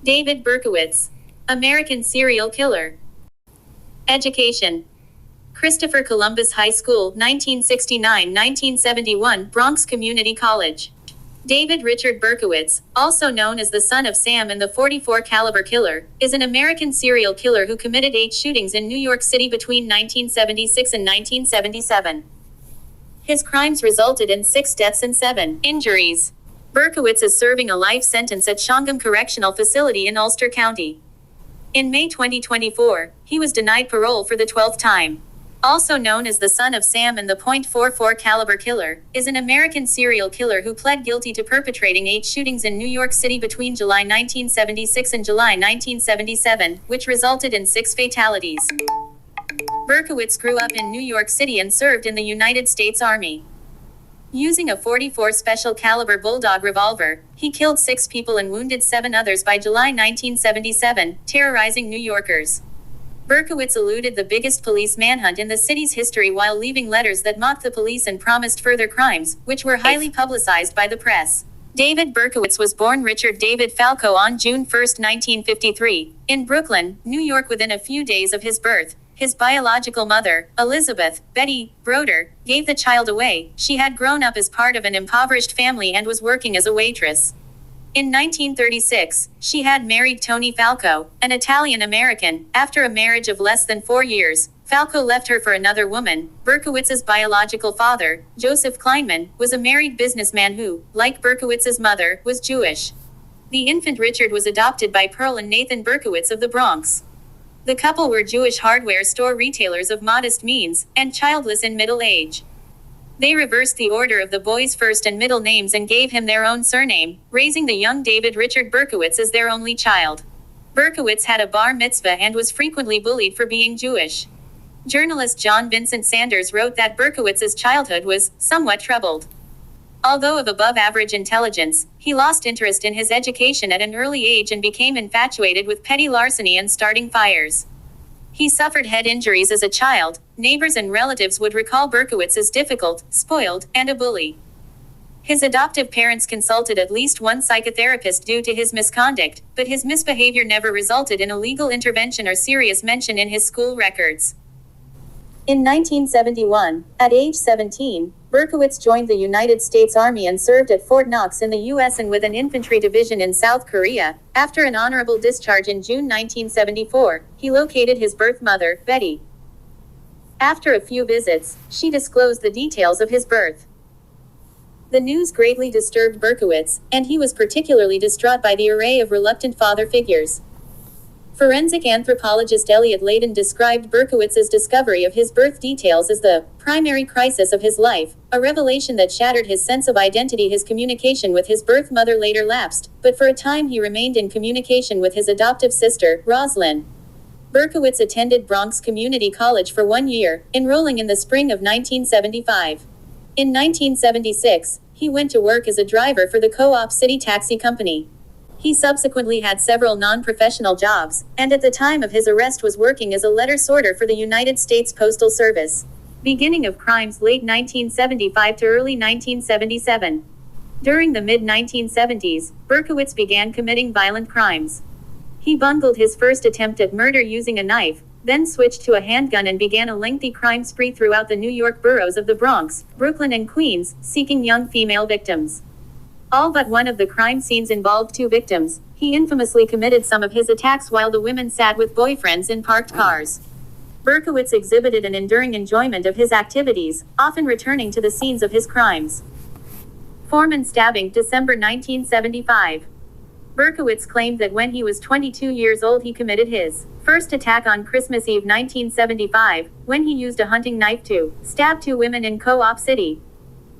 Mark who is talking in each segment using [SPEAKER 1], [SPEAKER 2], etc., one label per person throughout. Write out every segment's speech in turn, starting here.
[SPEAKER 1] David Berkowitz. American serial killer. Education. Christopher Columbus High School, 1969-1971, Bronx Community College. David Richard Berkowitz, also known as the son of Sam and the .44 caliber killer, is an American serial killer who committed 8 shootings in New York City between 1976 and 1977. His crimes resulted in 6 deaths and 7 injuries. Berkowitz is serving a life sentence at Shongam Correctional Facility in Ulster County. In May 2024, he was denied parole for the 12th time. Also known as the son of Sam and the .44 caliber killer, is an American serial killer who pled guilty to perpetrating 8 shootings in New York City between July 1976 and July 1977, which resulted in 6 fatalities. Berkowitz grew up in New York City and served in the United States Army. Using a .44 special caliber bulldog revolver, he killed 6 people and wounded 7 others by July 1977, terrorizing New Yorkers. Berkowitz eluded the biggest police manhunt in the city's history while leaving letters that mocked the police and promised further crimes, which were highly publicized by the press. David Berkowitz was born Richard David Falco on June 1, 1953, in Brooklyn, New York. Within a few days of his birth, his biological mother, Elizabeth Betty Broder, gave the child away. She had grown up as part of an impoverished family and was working as a waitress. In 1936, she had married Tony Falco, an Italian-American. After a marriage of less than 4 years, Falco left her for another woman. Berkowitz's biological father, Joseph Kleinman, was a married businessman who, like Berkowitz's mother, was Jewish. The infant Richard was adopted by Pearl and Nathan Berkowitz of the Bronx. The couple were Jewish hardware store retailers of modest means, and childless in middle age. They reversed the order of the boy's first and middle names and gave him their own surname, raising the young David Richard Berkowitz as their only child. Berkowitz had a bar mitzvah and was frequently bullied for being Jewish. Journalist John Vincent Sanders wrote that Berkowitz's childhood was somewhat troubled. Although of above-average intelligence, he lost interest in his education at an early age and became infatuated with petty larceny and starting fires. He suffered head injuries as a child. Neighbors and relatives would recall Berkowitz as difficult, spoiled, and a bully. His adoptive parents consulted at least one psychotherapist due to his misconduct, but his misbehavior never resulted in a legal intervention or serious mention in his school records. In 1971, at age 17, Berkowitz joined the United States Army and served at Fort Knox in the U.S. and with an infantry division in South Korea. After an honorable discharge in June 1974, he located his birth mother, Betty. After a few visits, she disclosed the details of his birth. The news greatly disturbed Berkowitz, and he was particularly distraught by the array of reluctant father figures. Forensic anthropologist Elliot Layden described Berkowitz's discovery of his birth details as the primary crisis of his life, a revelation that shattered his sense of identity. His communication with his birth mother later lapsed, but for a time he remained in communication with his adoptive sister, Roslyn. Berkowitz attended Bronx Community College for 1 year, enrolling in the spring of 1975. In 1976, he went to work as a driver for the Co-op City Taxi Company. He subsequently had several non-professional jobs, and at the time of his arrest was working as a letter sorter for the United States Postal Service. Beginning of crimes late 1975 to early 1977. During the mid-1970s, Berkowitz began committing violent crimes. He bungled his first attempt at murder using a knife, then switched to a handgun and began a lengthy crime spree throughout the New York boroughs of the Bronx, Brooklyn and Queens, seeking young female victims. All but one of the crime scenes involved 2 victims. He infamously committed some of his attacks while the women sat with boyfriends in parked cars. Berkowitz exhibited an enduring enjoyment of his activities, often returning to the scenes of his crimes. Foreman stabbing, December 1975. Berkowitz claimed that when he was 22 years old he committed his first attack on Christmas Eve 1975, when he used a hunting knife to stab 2 women in Co-op City.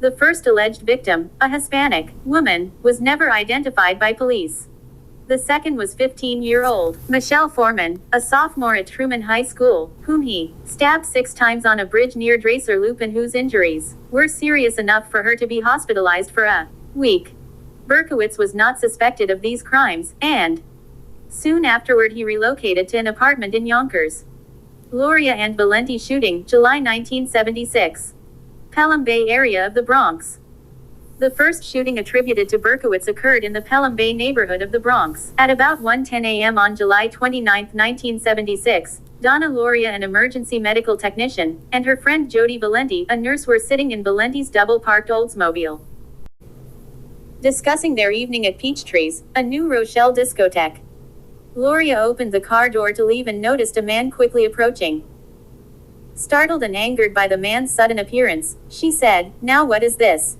[SPEAKER 1] The first alleged victim, a Hispanic woman, was never identified by police. The second was 15-year-old Michelle Foreman, a sophomore at Truman High School, whom he stabbed 6 times on a bridge near Dracer Loop and whose injuries were serious enough for her to be hospitalized for a week. Berkowitz was not suspected of these crimes, and soon afterward he relocated to an apartment in Yonkers. Gloria and Valenti shooting, July 1976. Pelham Bay area of the Bronx. The first shooting attributed to Berkowitz occurred in the Pelham Bay neighborhood of the Bronx. At about 1:10 a.m. on July 29, 1976, Donna Lauria, an emergency medical technician, and her friend Jody Valenti, a nurse, were sitting in Valenti's double-parked Oldsmobile, discussing their evening at Peachtree's, a New Rochelle discotheque. Lauria opened the car door to leave and noticed a man quickly approaching. Startled and angered by the man's sudden appearance, she said, "Now what is this?"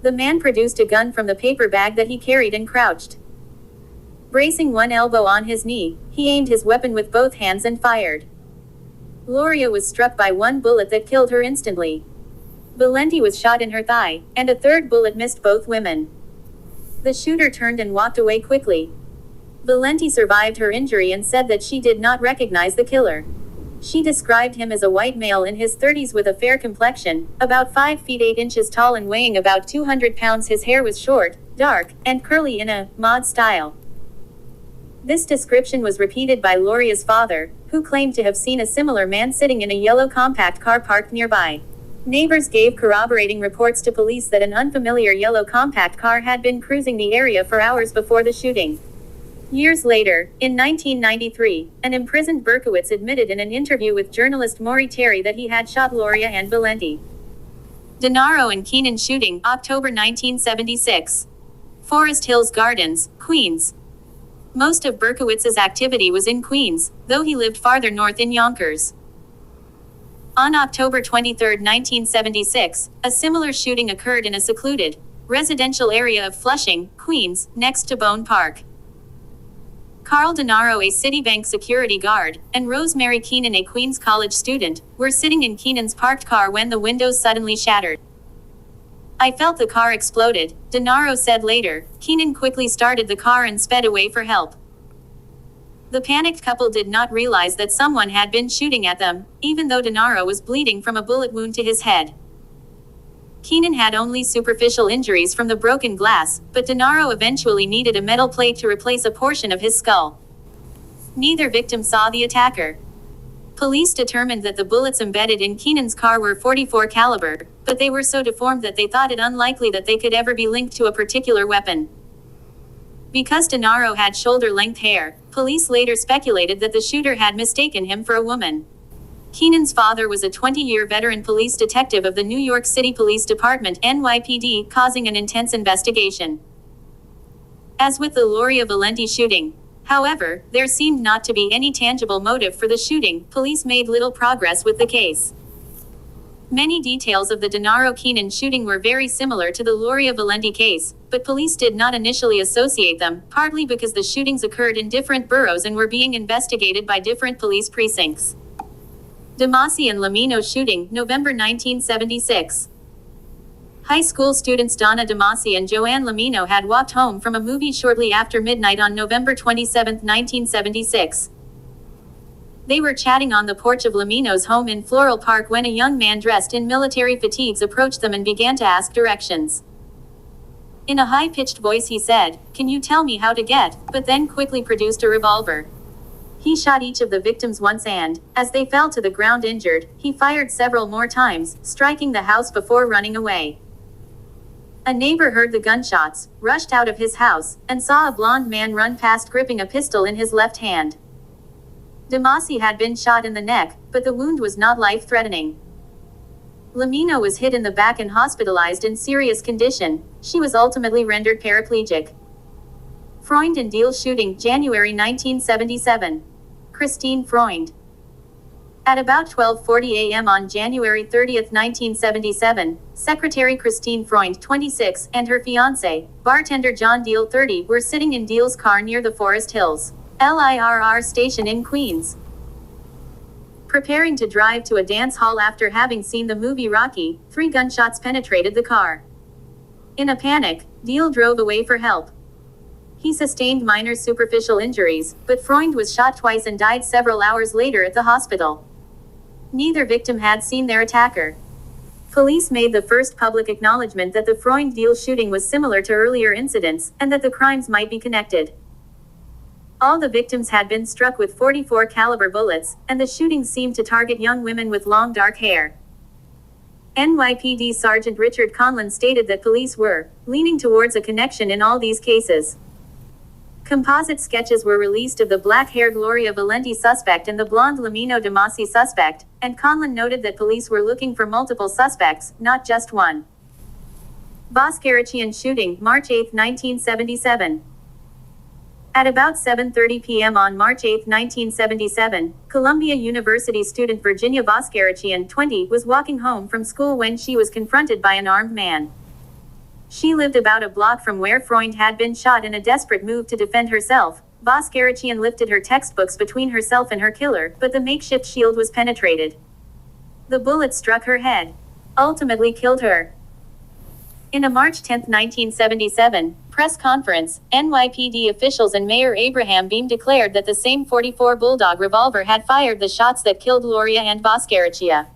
[SPEAKER 1] The man produced a gun from the paper bag that he carried and crouched. Bracing one elbow on his knee, he aimed his weapon with both hands and fired. Lauria was struck by one bullet that killed her instantly. Valenti was shot in her thigh, and a third bullet missed both women. The shooter turned and walked away quickly. Valenti survived her injury and said that she did not recognize the killer. She described him as a white male in his 30s with a fair complexion, about 5 feet 8 inches tall and weighing about 200 pounds. His hair was short, dark, and curly in a mod style. This description was repeated by Lauria's father, who claimed to have seen a similar man sitting in a yellow compact car parked nearby. Neighbors gave corroborating reports to police that an unfamiliar yellow compact car had been cruising the area for hours before the shooting. Years later, in 1993, an imprisoned Berkowitz admitted in an interview with journalist Maury Terry that he had shot Lauria and Valenti. Denaro and Keenan shooting, October 1976. Forest Hills Gardens, Queens. Most of Berkowitz's activity was in Queens, though he lived farther north in Yonkers. On October 23, 1976, a similar shooting occurred in a secluded, residential area of Flushing, Queens, next to Bone Park. Carl Denaro, a Citibank security guard, and Rosemary Keenan, a Queens College student, were sitting in Keenan's parked car when the windows suddenly shattered. "I felt the car exploded," Denaro said later. Keenan quickly started the car and sped away for help. The panicked couple did not realize that someone had been shooting at them, even though Denaro was bleeding from a bullet wound to his head. Keenan had only superficial injuries from the broken glass, but Denaro eventually needed a metal plate to replace a portion of his skull. Neither victim saw the attacker. Police determined that the bullets embedded in Keenan's car were .44 caliber, but they were so deformed that they thought it unlikely that they could ever be linked to a particular weapon. Because Denaro had shoulder-length hair, police later speculated that the shooter had mistaken him for a woman. Keenan's father was a 20-year veteran police detective of the New York City Police Department (NYPD), causing an intense investigation. As with the Lauria Valenti shooting, however, there seemed not to be any tangible motive for the shooting. Police made little progress with the case. Many details of the Denaro-Keenan shooting were very similar to the Lauria Valenti case, but police did not initially associate them, partly because the shootings occurred in different boroughs and were being investigated by different police precincts. DeMasi and Lamino shooting, November 1976. High school students Donna DeMasi and Joanne Lamino had walked home from a movie shortly after midnight on November 27, 1976. They were chatting on the porch of Lamino's home in Floral Park when a young man dressed in military fatigues approached them and began to ask directions. In a high-pitched voice he said, "Can you tell me how to get," but then quickly produced a revolver. He shot each of the victims once and, as they fell to the ground injured, he fired several more times, striking the house before running away. A neighbor heard the gunshots, rushed out of his house, and saw a blond man run past gripping a pistol in his left hand. DeMasi had been shot in the neck, but the wound was not life-threatening. Lamino was hit in the back and hospitalized in serious condition. She was ultimately rendered paraplegic. Freund and Deal shooting, January 1977. Christine Freund. At about 12:40 a.m. on January 30, 1977, Secretary Christine Freund, 26, and her fiancé, bartender John Deal, 30, were sitting in Deal's car near the Forest Hills LIRR station in Queens. Preparing to drive to a dance hall after having seen the movie Rocky, 3 gunshots penetrated the car. In a panic, Deal drove away for help. He sustained minor superficial injuries, but Freund was shot twice and died several hours later at the hospital. Neither victim had seen their attacker. Police made the first public acknowledgement that the Freund-Deal shooting was similar to earlier incidents, and that the crimes might be connected. All the victims had been struck with .44 caliber bullets, and the shootings seemed to target young women with long dark hair. NYPD Sergeant Richard Conlon stated that police were leaning towards a connection in all these cases. Composite sketches were released of the black-haired Gloria Valenti suspect and the blonde Lamino De Masi suspect, and Conlon noted that police were looking for multiple suspects, not just one. Voskerichian shooting, March 8, 1977. At about 7:30 p.m. on March 8, 1977, Columbia University student Virginia Voskerichian, 20, was walking home from school when she was confronted by an armed man. She lived about a block from where Freund had been shot. In a desperate move to defend herself, Voskerichian lifted her textbooks between herself and her killer, but the makeshift shield was penetrated. The bullet struck her head, ultimately killed her. In a March 10, 1977, press conference, NYPD officials and Mayor Abraham Beam declared that the same .44 Bulldog revolver had fired the shots that killed Gloria and Voskerichia.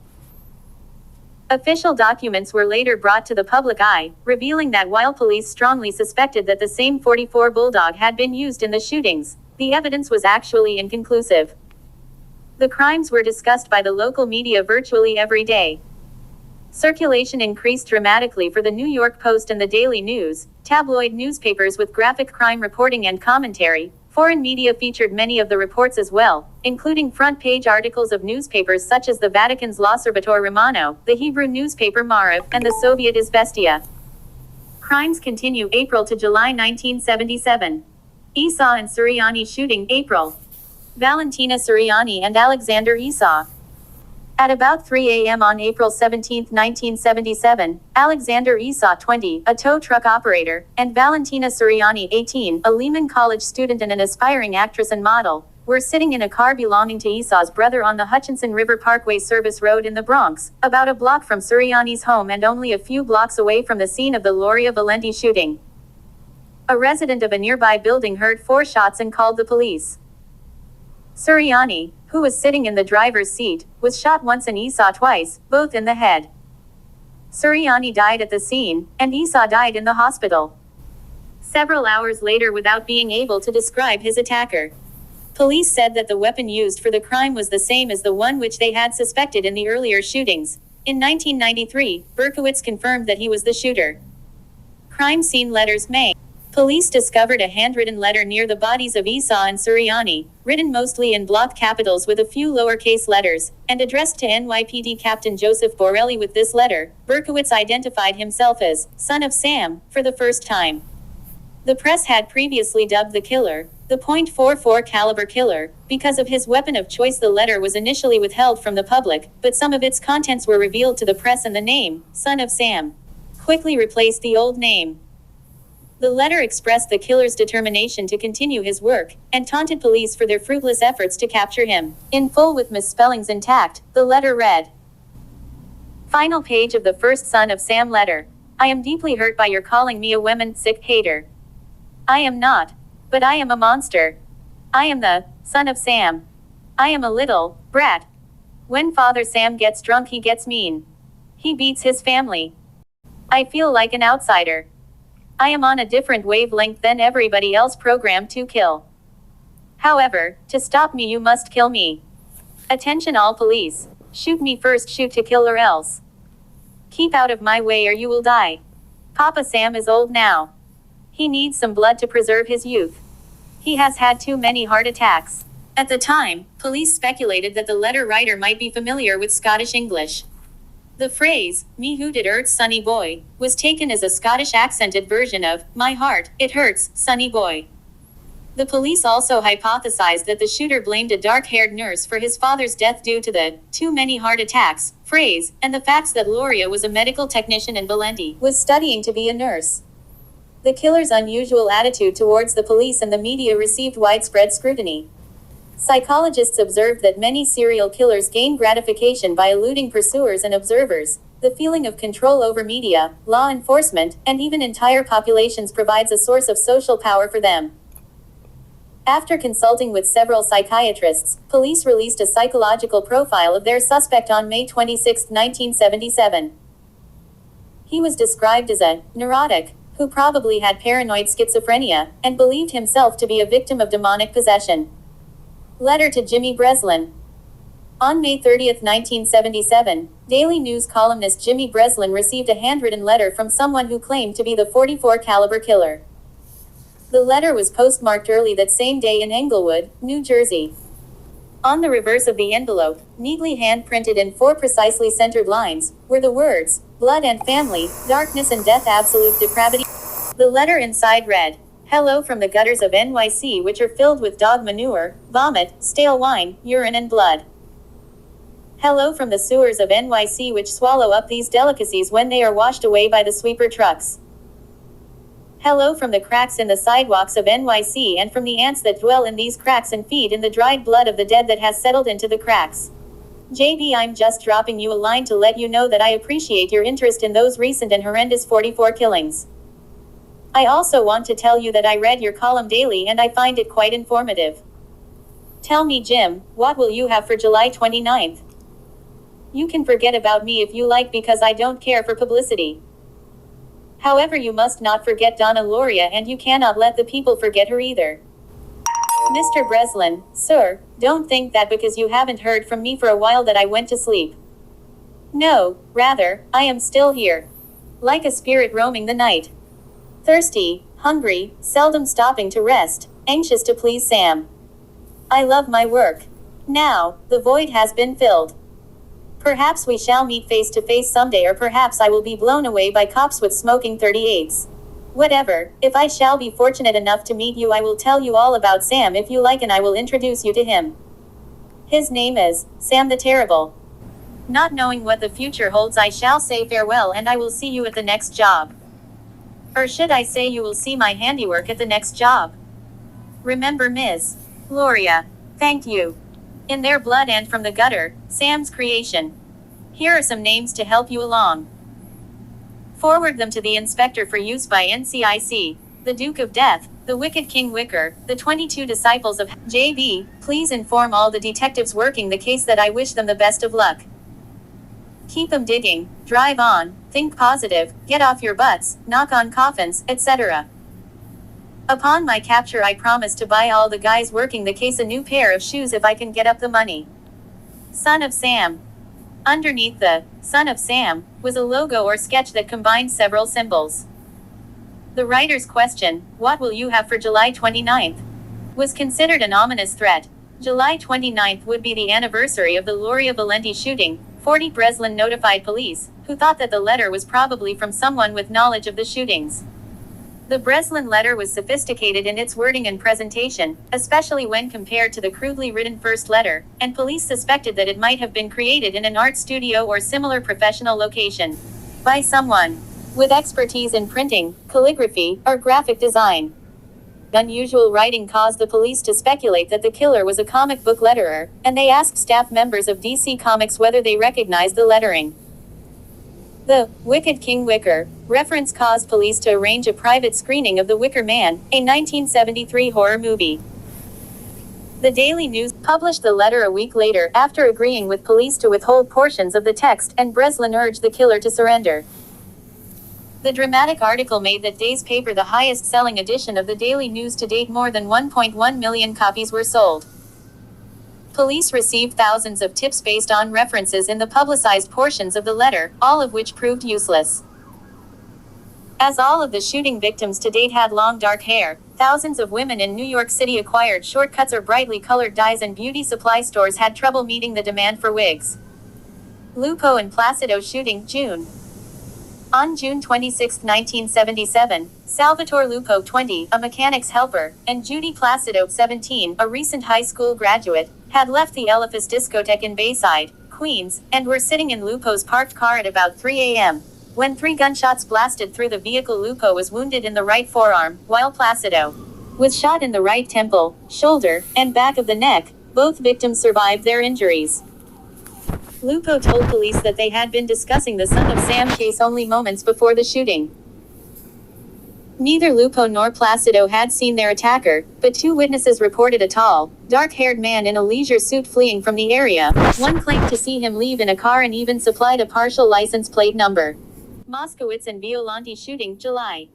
[SPEAKER 1] Official documents were later brought to the public eye, revealing that while police strongly suspected that the same .44 Bulldog had been used in the shootings, the evidence was actually inconclusive. The crimes were discussed by the local media virtually every day. Circulation increased dramatically for the New York Post and the Daily News, tabloid newspapers with graphic crime reporting and commentary. Foreign media featured many of the reports as well, including front-page articles of newspapers such as the Vatican's L'Osservatore Romano, the Hebrew newspaper Maariv, and the Soviet Izvestia. Crimes continue, April to July 1977. Esau and Suriani shooting, April. Valentina Suriani and Alexander Esau. At about 3 a.m. on April 17, 1977, Alexander Esau, 20, a tow truck operator, and Valentina Suriani, 18, a Lehman College student and an aspiring actress and model, were sitting in a car belonging to Esau's brother on the Hutchinson River Parkway Service Road in the Bronx, about a block from Suriani's home and only a few blocks away from the scene of the Gloria Valenti shooting. A resident of a nearby building heard 4 shots and called the police. Suriani, who was sitting in the driver's seat, was shot once and Esau twice, both in the head. Suriani died at the scene, and Esau died in the hospital several hours later without being able to describe his attacker. Police said that the weapon used for the crime was the same as the one which they had suspected in the earlier shootings. In 1993, Berkowitz confirmed that he was the shooter. Crime scene letters, May. Police discovered a handwritten letter near the bodies of Esau and Suriani, written mostly in block capitals with a few lowercase letters, and addressed to NYPD Captain Joseph Borelli. With this letter, Berkowitz identified himself as son of Sam for the first time. The press had previously dubbed the killer the .44 caliber killer because of his weapon of choice. The letter was initially withheld from the public, but some of its contents were revealed to the press, and the name, Son of Sam, quickly replaced the old name. The letter expressed the killer's determination to continue his work, and taunted police for their fruitless efforts to capture him. In full with misspellings intact, the letter read. Final page of the first Son of Sam letter. I am deeply hurt by your calling me a women sick hater. I am not. But I am a monster. I am the Son of Sam. I am a little brat. When Father Sam gets drunk, he gets mean. He beats his family. I feel like an outsider. I am on a different wavelength than everybody else programmed to kill. However, to stop me you must kill me. Attention all police. Shoot me first, shoot to kill or else. Keep out of my way or you will die. Papa Sam is old now. He needs some blood to preserve his youth. He has had too many heart attacks. At the time, police speculated that the letter writer might be familiar with Scottish English. The phrase, me who did hurt sonny boy, was taken as a Scottish accented version of, my heart, it hurts, sonny boy. The police also hypothesized that the shooter blamed a dark-haired nurse for his father's death due to the too many heart attacks phrase, and the facts that Gloria was a medical technician and Valenti was studying to be a nurse. The killer's unusual attitude towards the police and the media received widespread scrutiny. Psychologists observed that many serial killers gain gratification by eluding pursuers and observers. The feeling of control over media, law enforcement, and even entire populations provides a source of social power for them. After consulting with several psychiatrists, police released a psychological profile of their suspect on May 26, 1977. He was described as a neurotic who probably had paranoid schizophrenia and believed himself to be a victim of demonic possession. Letter to Jimmy Breslin. On May 30, 1977, Daily News columnist Jimmy Breslin received a handwritten letter from someone who claimed to be the .44 caliber killer. The letter was postmarked early that same day in Englewood, New Jersey. On the reverse of the envelope, neatly hand-printed in 4 precisely centered lines, were the words, "Blood and family, darkness and death, absolute depravity." The letter inside read, "Hello from the gutters of NYC, which are filled with dog manure, vomit, stale wine, urine and blood. Hello from the sewers of NYC, which swallow up these delicacies when they are washed away by the sweeper trucks. Hello from the cracks in the sidewalks of NYC and from the ants that dwell in these cracks and feed in the dried blood of the dead that has settled into the cracks. JB, I'm just dropping you a line to let you know that I appreciate your interest in those recent and horrendous 44 killings. I also want to tell you that I read your column daily and I find it quite informative. Tell me, Jim, what will you have for July 29th? You can forget about me if you like because I don't care for publicity. However, you must not forget Donna Loria, and you cannot let the people forget her either." Mr. Breslin, sir, don't think that because you haven't heard from me for a while that I went to sleep. No, rather, I am still here. Like a spirit roaming the night. Thirsty, hungry, seldom stopping to rest, anxious to please Sam. I love my work. Now, the void has been filled. Perhaps we shall meet face to face someday, or perhaps I will be blown away by cops with smoking 38s. Whatever, if I shall be fortunate enough to meet you, I will tell you all about Sam if you like, and I will introduce you to him. His name is Sam the Terrible. Not knowing what the future holds, I shall say farewell, and I will see you at the next job. Or should I say you will see my handiwork at the next job? Remember, Ms. Loria. Thank you. In their blood and from the gutter, Sam's creation. Here are some names to help you along. Forward them to the inspector for use by NCIC, the Duke of Death, the Wicked King Wicker, the 22 disciples of JB. Please inform all the detectives working the case that I wish them the best of luck. Keep 'em digging, drive on, think positive, get off your butts, knock on coffins, etc. Upon my capture, I promise to buy all the guys working the case a new pair of shoes if I can get up the money. Son of Sam. Underneath the Son of Sam was a logo or sketch that combined several symbols. The writer's question, "What will you have for July 29th?" was considered an ominous threat. July 29th would be the anniversary of the Loria Valenti shooting. 40 Breslin notified police, who thought that the letter was probably from someone with knowledge of the shootings. The Breslin letter was sophisticated in its wording and presentation, especially when compared to the crudely written first letter, and police suspected that it might have been created in an art studio or similar professional location by someone with expertise in printing, calligraphy, or graphic design. Unusual writing caused the police to speculate that the killer was a comic book letterer, and they asked staff members of DC Comics whether they recognized the lettering. The Wicked King Wicker reference caused police to arrange a private screening of The Wicker Man, a 1973 horror movie. The Daily News published the letter a week later after agreeing with police to withhold portions of the text, and Breslin urged the killer to surrender. The dramatic article made that day's paper the highest-selling edition of the Daily News to date. More than 1.1 million copies were sold. Police received thousands of tips based on references in the publicized portions of the letter, all of which proved useless. As all of the shooting victims to date had long dark hair, thousands of women in New York City acquired shortcuts or brightly colored dyes, and beauty supply stores had trouble meeting the demand for wigs. Lupo and Placido shooting, June. On June 26, 1977, Salvatore Lupo, 20, a mechanic's helper, and Judy Placido, 17, a recent high school graduate, had left the Elephas discotheque in Bayside, Queens, and were sitting in Lupo's parked car at about 3 a.m. when 3 gunshots blasted through the vehicle. Lupo was wounded in the right forearm, while Placido was shot in the right temple, shoulder, and back of the neck. Both victims survived their injuries. Lupo told police that they had been discussing the Son of Sam case only moments before the shooting. Neither Lupo nor Placido had seen their attacker, but 2 witnesses reported a tall, dark-haired man in a leisure suit fleeing from the area. One claimed to see him leave in a car and even supplied a partial license plate number. Moskowitz and Violante shooting, July.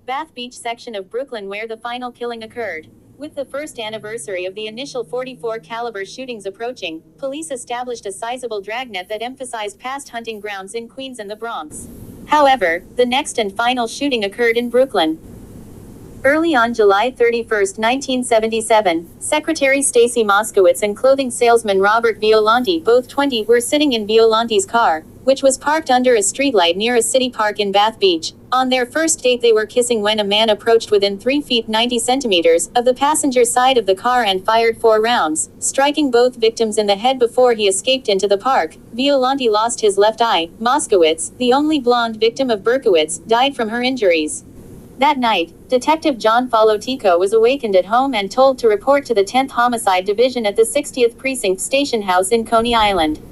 [SPEAKER 1] Bath Beach section of Brooklyn where the final killing occurred. With the first anniversary of the initial .44 caliber shootings approaching, police established a sizable dragnet that emphasized past hunting grounds in Queens and the Bronx. However, the next and final shooting occurred in Brooklyn. Early on July 31, 1977, Secretary Stacy Moskowitz and clothing salesman Robert Violante, both 20, were sitting in Violante's car, which was parked under a streetlight near a city park in Bath Beach. On their first date they were kissing when a man approached within 3 feet 90 centimeters of the passenger side of the car and fired 4 rounds, striking both victims in the head before he escaped into the park. Violante lost his left eye. Moskowitz, the only blonde victim of Berkowitz, died from her injuries. That night, Detective John Falotico was awakened at home and told to report to the 10th Homicide Division at the 60th Precinct Station House in Coney Island.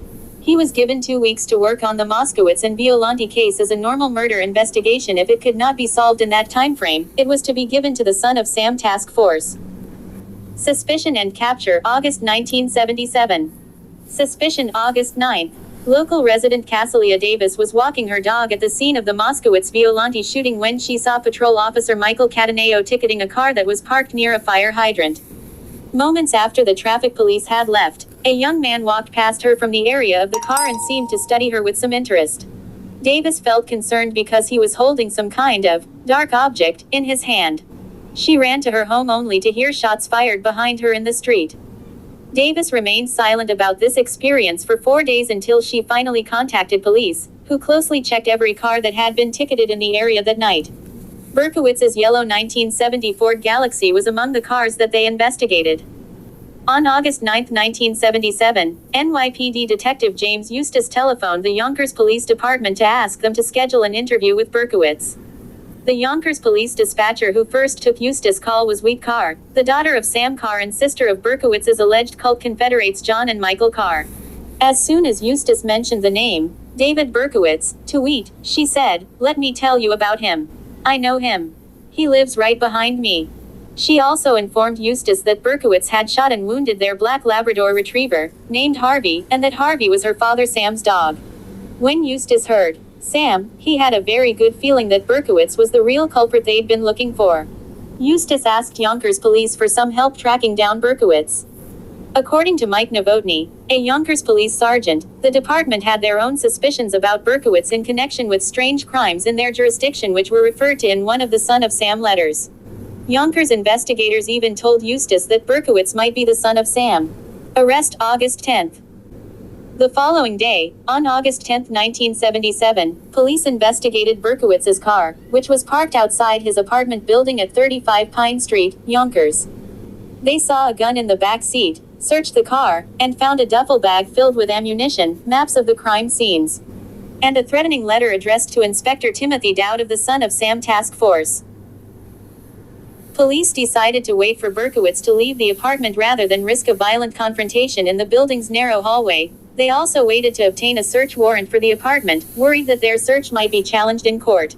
[SPEAKER 1] He was given 2 weeks to work on the Moskowitz and Violante case as a normal murder investigation. If it could not be solved in that time frame, it was to be given to the Son of Sam Task Force. Suspicion and capture, August 1977. Suspicion, August 9. Local resident Cassalia Davis was walking her dog at the scene of the Moskowitz-Violante shooting when she saw patrol officer Michael Cataneo ticketing a car that was parked near a fire hydrant. Moments after the traffic police had left, a young man walked past her from the area of the car and seemed to study her with some interest. Davis felt concerned because he was holding some kind of dark object in his hand. She ran to her home only to hear shots fired behind her in the street. Davis remained silent about this experience for 4 days until she finally contacted police, who closely checked every car that had been ticketed in the area that night. Berkowitz's yellow 1970 Ford Galaxy was among the cars that they investigated. On August 9, 1977, NYPD Detective James Eustace telephoned the Yonkers Police Department to ask them to schedule an interview with Berkowitz. The Yonkers police dispatcher who first took Eustace's call was Wheat Carr, the daughter of Sam Carr and sister of Berkowitz's alleged cult confederates John and Michael Carr. As soon as Eustace mentioned the name, David Berkowitz, to Wheat, she said, "Let me tell you about him. I know him. He lives right behind me." She also informed Eustace that Berkowitz had shot and wounded their black Labrador retriever, named Harvey, and that Harvey was her father Sam's dog. When Eustace heard Sam, he had a very good feeling that Berkowitz was the real culprit they'd been looking for. Eustace asked Yonkers police for some help tracking down Berkowitz. According to Mike Novotny, a Yonkers police sergeant, the department had their own suspicions about Berkowitz in connection with strange crimes in their jurisdiction which were referred to in one of the Son of Sam letters. Yonkers investigators even told Eustace that Berkowitz might be the son of Sam. Arrest August 10. The following day, on August 10, 1977, police investigated Berkowitz's car, which was parked outside his apartment building at 35 Pine Street, Yonkers. They saw a gun in the back seat, searched the car, and found a duffel bag filled with ammunition, maps of the crime scenes, and a threatening letter addressed to Inspector Timothy Dowd of the Son of Sam Task Force. Police decided to wait for Berkowitz to leave the apartment rather than risk a violent confrontation in the building's narrow hallway. They also waited to obtain a search warrant for the apartment, worried that their search might be challenged in court.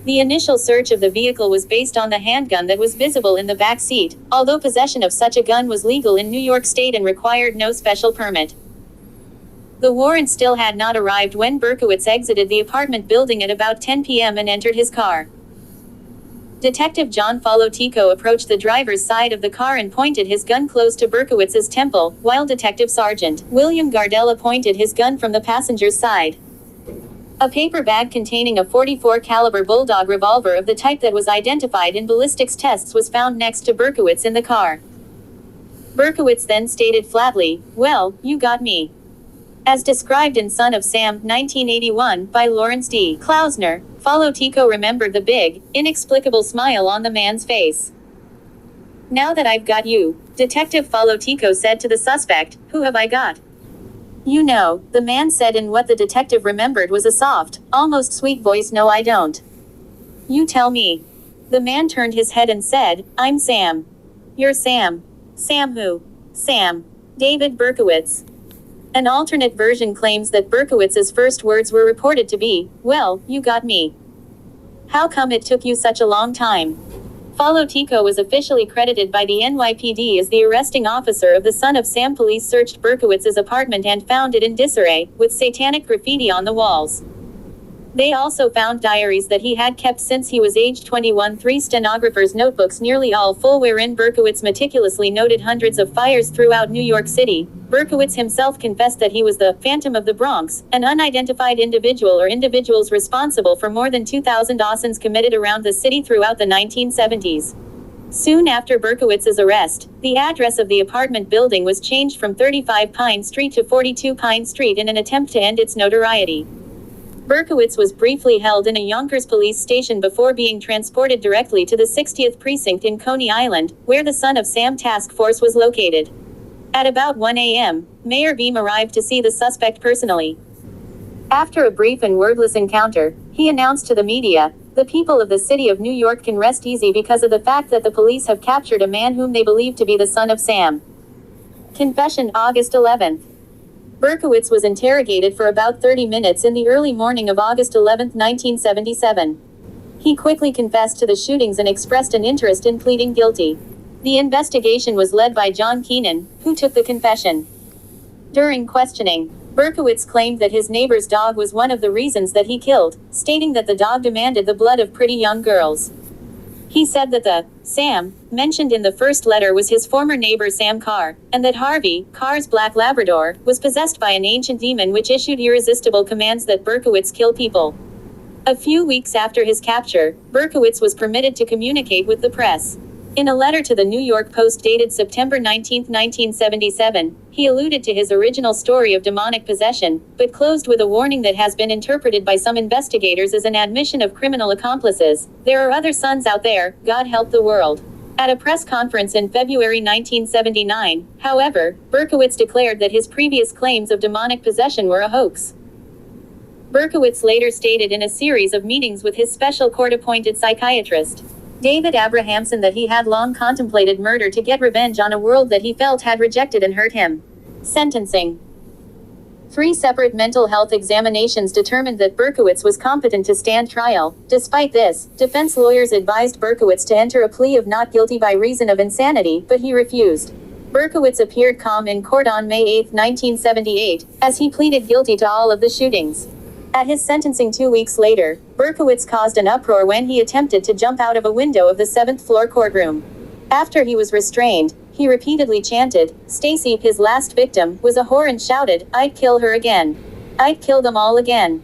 [SPEAKER 1] The initial search of the vehicle was based on the handgun that was visible in the back seat, although possession of such a gun was legal in New York State and required no special permit. The warrant still had not arrived when Berkowitz exited the apartment building at about 10 p.m. and entered his car. Detective John Falotico approached the driver's side of the car and pointed his gun close to Berkowitz's temple, while Detective Sergeant William Gardella pointed his gun from the passenger's side. A paper bag containing a .44 caliber Bulldog revolver of the type that was identified in ballistics tests was found next to Berkowitz in the car. Berkowitz then stated flatly, "Well, you got me." As described in Son of Sam, 1981, by Lawrence D. Klausner, Falotico remembered the big, inexplicable smile on the man's face. "Now that I've got you," Detective Falotico said to the suspect, "who have I got?" "You know," the man said in what the detective remembered was a soft, almost sweet voice. "No, I don't." "You tell me." The man turned his head and said, "I'm Sam." "You're Sam." "Sam who?" "Sam. David Berkowitz." An alternate version claims that Berkowitz's first words were reported to be, "Well, you got me. How come it took you such a long time?" Falotico was officially credited by the NYPD as the arresting officer of the Son of Sam. Police searched Berkowitz's apartment and found it in disarray, with satanic graffiti on the walls. They also found diaries that he had kept since he was age 21, 3 stenographers' notebooks nearly all full wherein Berkowitz meticulously noted hundreds of fires throughout New York City. Berkowitz himself confessed that he was the Phantom of the Bronx, an unidentified individual or individuals responsible for more than 2,000 assassins committed around the city throughout the 1970s. Soon after Berkowitz's arrest, the address of the apartment building was changed from 35 Pine Street to 42 Pine Street in an attempt to end its notoriety. Berkowitz was briefly held in a Yonkers police station before being transported directly to the 60th Precinct in Coney Island, where the Son of Sam task force was located. At about 1 a.m., Mayor Beam arrived to see the suspect personally. After a brief and wordless encounter, he announced to the media, "The people of the city of New York can rest easy because of the fact that the police have captured a man whom they believe to be the son of Sam." Confession, August 11th. Berkowitz was interrogated for about 30 minutes in the early morning of August 11, 1977. He quickly confessed to the shootings and expressed an interest in pleading guilty. The investigation was led by John Keenan, who took the confession. During questioning, Berkowitz claimed that his neighbor's dog was one of the reasons that he killed, stating that the dog demanded the blood of pretty young girls. He said that the Sam mentioned in the first letter was his former neighbor Sam Carr, and that Harvey, Carr's black Labrador, was possessed by an ancient demon which issued irresistible commands that Berkowitz kill people. A few weeks after his capture, Berkowitz was permitted to communicate with the press. In a letter to the New York Post dated September 19, 1977, he alluded to his original story of demonic possession, but closed with a warning that has been interpreted by some investigators as an admission of criminal accomplices. "There are other sons out there, God help the world." At a press conference in February 1979, however, Berkowitz declared that his previous claims of demonic possession were a hoax. Berkowitz later stated in a series of meetings with his special court-appointed psychiatrist, David Abrahamson, that he had long contemplated murder to get revenge on a world that he felt had rejected and hurt him. Sentencing. 3 separate mental health examinations determined that Berkowitz was competent to stand trial. Despite this, defense lawyers advised Berkowitz to enter a plea of not guilty by reason of insanity, but he refused. Berkowitz appeared calm in court on May 8, 1978, as he pleaded guilty to all of the shootings. At his sentencing 2 weeks later, Berkowitz caused an uproar when he attempted to jump out of a window of the 7th-floor courtroom. After he was restrained, he repeatedly chanted, "Stacy, his last victim, was a whore," and shouted, "I'd kill her again. I'd kill them all again."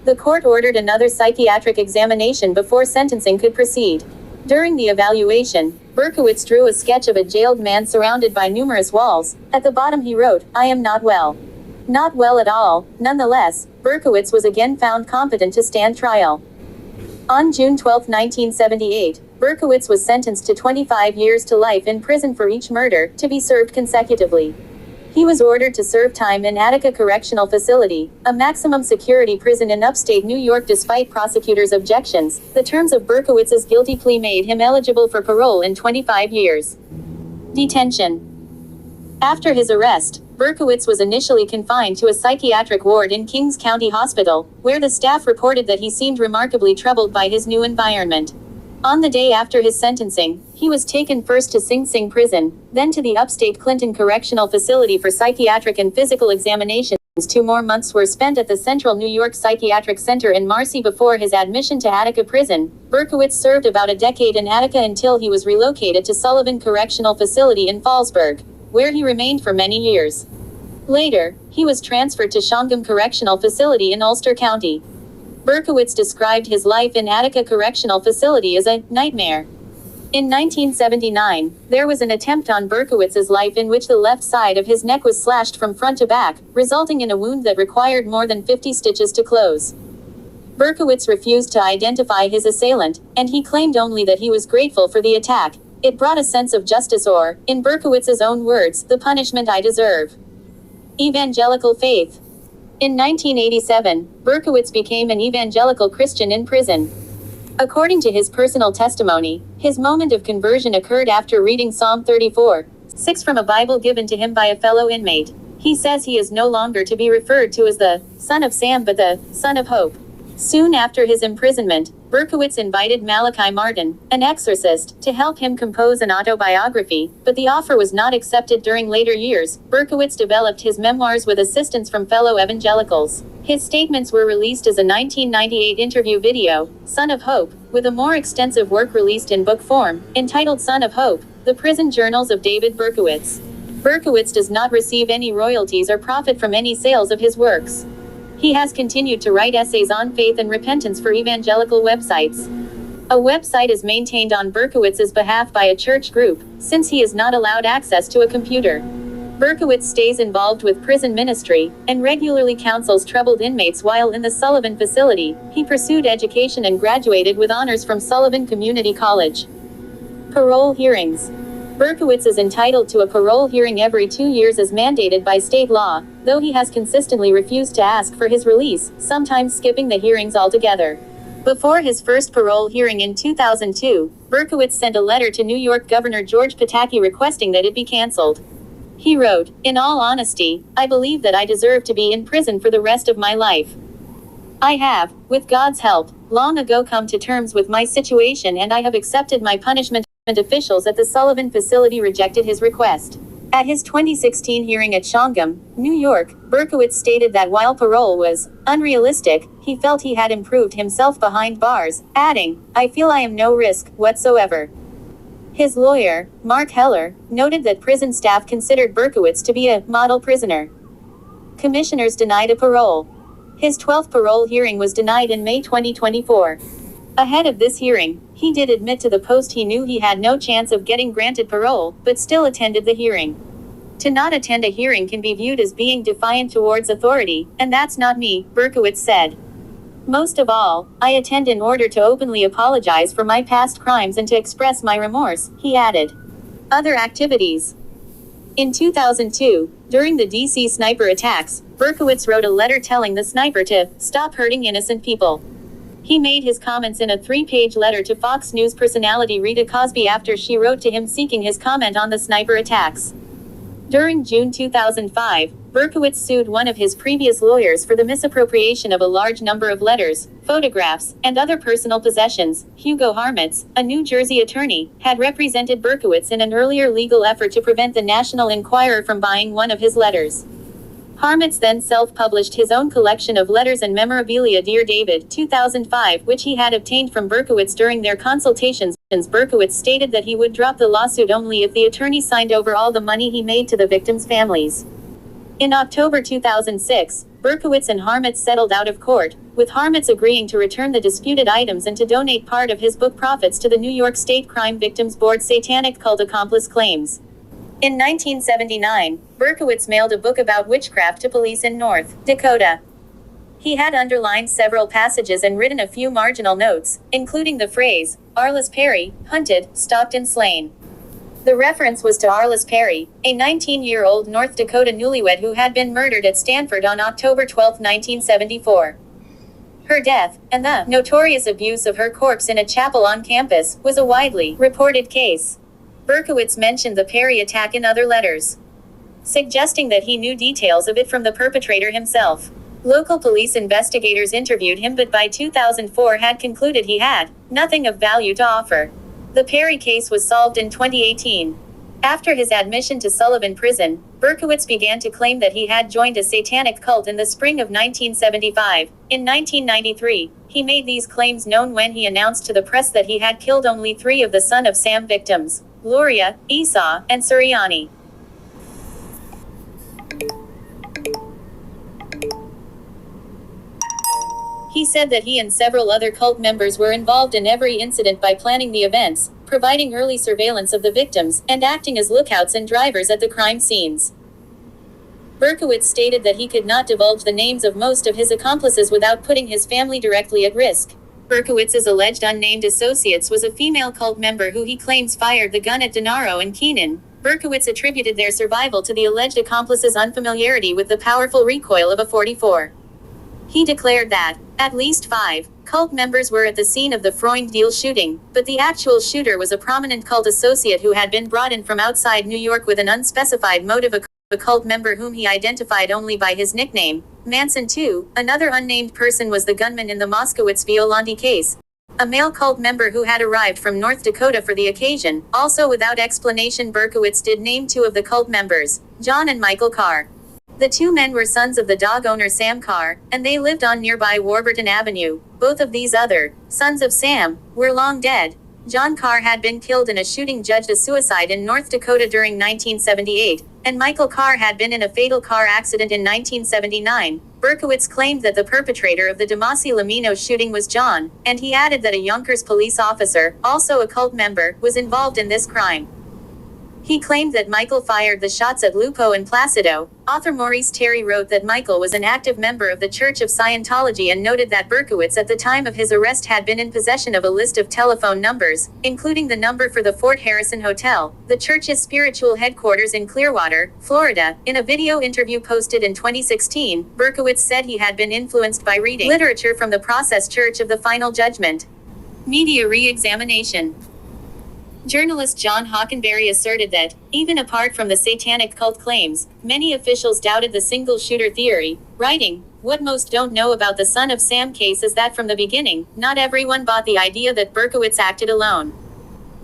[SPEAKER 1] The court ordered another psychiatric examination before sentencing could proceed. During the evaluation, Berkowitz drew a sketch of a jailed man surrounded by numerous walls. At the bottom he wrote, "I am not well." Not well at all. Nonetheless, Berkowitz was again found competent to stand trial. On June 12, 1978, Berkowitz was sentenced to 25 years to life in prison for each murder, to be served consecutively. He was ordered to serve time in Attica Correctional Facility, a maximum security prison in upstate New York. Despite prosecutors' objections, the terms of Berkowitz's guilty plea made him eligible for parole in 25 years. Detention. After his arrest, Berkowitz was initially confined to a psychiatric ward in Kings County Hospital, where the staff reported that he seemed remarkably troubled by his new environment. On the day after his sentencing, he was taken first to Sing Sing Prison, then to the upstate Clinton Correctional Facility for psychiatric and physical examinations. 2 more months were spent at the Central New York Psychiatric Center in Marcy before his admission to Attica Prison. Berkowitz served about a decade in Attica until he was relocated to Sullivan Correctional Facility in Fallsburg, where he remained for many years. Later, he was transferred to Shongum Correctional Facility in Ulster County. Berkowitz described his life in Attica Correctional Facility as a nightmare. In 1979, there was an attempt on Berkowitz's life in which the left side of his neck was slashed from front to back, resulting in a wound that required more than 50 stitches to close. Berkowitz refused to identify his assailant, and he claimed only that he was grateful for the attack. It brought a sense of justice or, in Berkowitz's own words, the punishment I deserve. Evangelical faith. In 1987, Berkowitz became an evangelical Christian in prison. According to his personal testimony, his moment of conversion occurred after reading Psalm 34:6 from a Bible given to him by a fellow inmate. He says he is no longer to be referred to as the son of Sam but the son of hope. Soon after his imprisonment, Berkowitz invited Malachi Martin, an exorcist, to help him compose an autobiography, but the offer was not accepted. During later years, Berkowitz developed his memoirs with assistance from fellow evangelicals. His statements were released as a 1998 interview video, Son of Hope, with a more extensive work released in book form, entitled Son of Hope, The Prison Journals of David Berkowitz. Berkowitz does not receive any royalties or profit from any sales of his works. He has continued to write essays on faith and repentance for evangelical websites. A website is maintained on Berkowitz's behalf by a church group, since he is not allowed access to a computer. Berkowitz stays involved with prison ministry, and regularly counsels troubled inmates while in the Sullivan facility. He pursued education and graduated with honors from Sullivan Community College. Parole hearings. Berkowitz is entitled to a parole hearing every 2 years as mandated by state law, though he has consistently refused to ask for his release, sometimes skipping the hearings altogether. Before his first parole hearing in 2002, Berkowitz sent a letter to New York Governor George Pataki requesting that it be canceled. He wrote, "In all honesty, I believe that I deserve to be in prison for the rest of my life. I have, with God's help, long ago come to terms with my situation and I have accepted my punishment." Officials at the Sullivan facility rejected his request. At his 2016 hearing at Shongum, New York, Berkowitz stated that while parole was unrealistic, he felt he had improved himself behind bars, adding, "I feel I am no risk whatsoever." His lawyer, Mark Heller, noted that prison staff considered Berkowitz to be a model prisoner. Commissioners denied a parole. His 12th parole hearing was denied in May 2024. Ahead of this hearing, he did admit to the Post he knew he had no chance of getting granted parole, but still attended the hearing. To not attend a hearing can be viewed as being defiant towards authority, and that's not me, Berkowitz said. Most of all, I attend in order to openly apologize for my past crimes and to express my remorse, he added. Other activities. In 2002, during the DC sniper attacks, Berkowitz wrote a letter telling the sniper to stop hurting innocent people. He made his comments in a 3-page letter to Fox News personality Rita Cosby after she wrote to him seeking his comment on the sniper attacks. During June 2005, Berkowitz sued one of his previous lawyers for the misappropriation of a large number of letters, photographs, and other personal possessions. Hugo Harmitz, a New Jersey attorney, had represented Berkowitz in an earlier legal effort to prevent the National Enquirer from buying one of his letters. Harmitz then self-published his own collection of letters and memorabilia Dear David, 2005, which he had obtained from Berkowitz during their consultations. Berkowitz stated that he would drop the lawsuit only if the attorney signed over all the money he made to the victims' families. In October 2006, Berkowitz and Harmitz settled out of court, with Harmitz agreeing to return the disputed items and to donate part of his book profits to the New York State Crime Victims Board Satanic Cult Accomplice Claims. In 1979, Berkowitz mailed a book about witchcraft to police in North Dakota. He had underlined several passages and written a few marginal notes, including the phrase, Arliss Perry, hunted, stalked and slain. The reference was to Arliss Perry, a 19-year-old North Dakota newlywed who had been murdered at Stanford on October 12, 1974. Her death, and the notorious abuse of her corpse in a chapel on campus, was a widely reported case. Berkowitz mentioned the Perry attack in other letters, suggesting that he knew details of it from the perpetrator himself. Local police investigators interviewed him but by 2004 had concluded he had nothing of value to offer. The Perry case was solved in 2018. After his admission to Sullivan Prison, Berkowitz began to claim that he had joined a satanic cult in the spring of 1975. In 1993, he made these claims known when he announced to the press that he had killed only 3 of the Son of Sam victims, Gloria, Esau, and Suriani. He said that he and several other cult members were involved in every incident by planning the events, providing early surveillance of the victims, and acting as lookouts and drivers at the crime scenes. Berkowitz stated that he could not divulge the names of most of his accomplices without putting his family directly at risk. Berkowitz's alleged unnamed associates was a female cult member who he claims fired the gun at Denaro and Keenan. Berkowitz attributed their survival to the alleged accomplices' unfamiliarity with the powerful recoil of a .44. He declared that, at least 5 cult members were at the scene of the Freund-Deal shooting, but the actual shooter was a prominent cult associate who had been brought in from outside New York with an unspecified motive. A cult member whom he identified only by his nickname, Manson II. Another unnamed person was the gunman in the Moskowitz-Violandi case, a male cult member who had arrived from North Dakota for the occasion. Also without explanation, Berkowitz did name 2 of the cult members, John and Michael Carr. The two men were sons of the dog owner Sam Carr, and they lived on nearby Warburton Avenue. Both of these other sons of Sam were long dead. John Carr had been killed in a shooting judged a suicide in North Dakota during 1978, and Michael Carr had been in a fatal car accident in 1979. Berkowitz claimed that the perpetrator of the Demasi Lamino shooting was John, and he added that a Yonkers police officer, also a cult member, was involved in this crime. He claimed that Michael fired the shots at Lupo and Placido. Author Maurice Terry wrote that Michael was an active member of the Church of Scientology and noted that Berkowitz at the time of his arrest had been in possession of a list of telephone numbers, including the number for the Fort Harrison Hotel, the church's spiritual headquarters in Clearwater, Florida. In a video interview posted in 2016, Berkowitz said he had been influenced by reading literature from the Process Church of the Final Judgment. Media re-examination. Journalist John Hockenberry asserted that, even apart from the satanic cult claims, many officials doubted the single-shooter theory, writing, "What most don't know about the Son of Sam case is that from the beginning, not everyone bought the idea that Berkowitz acted alone."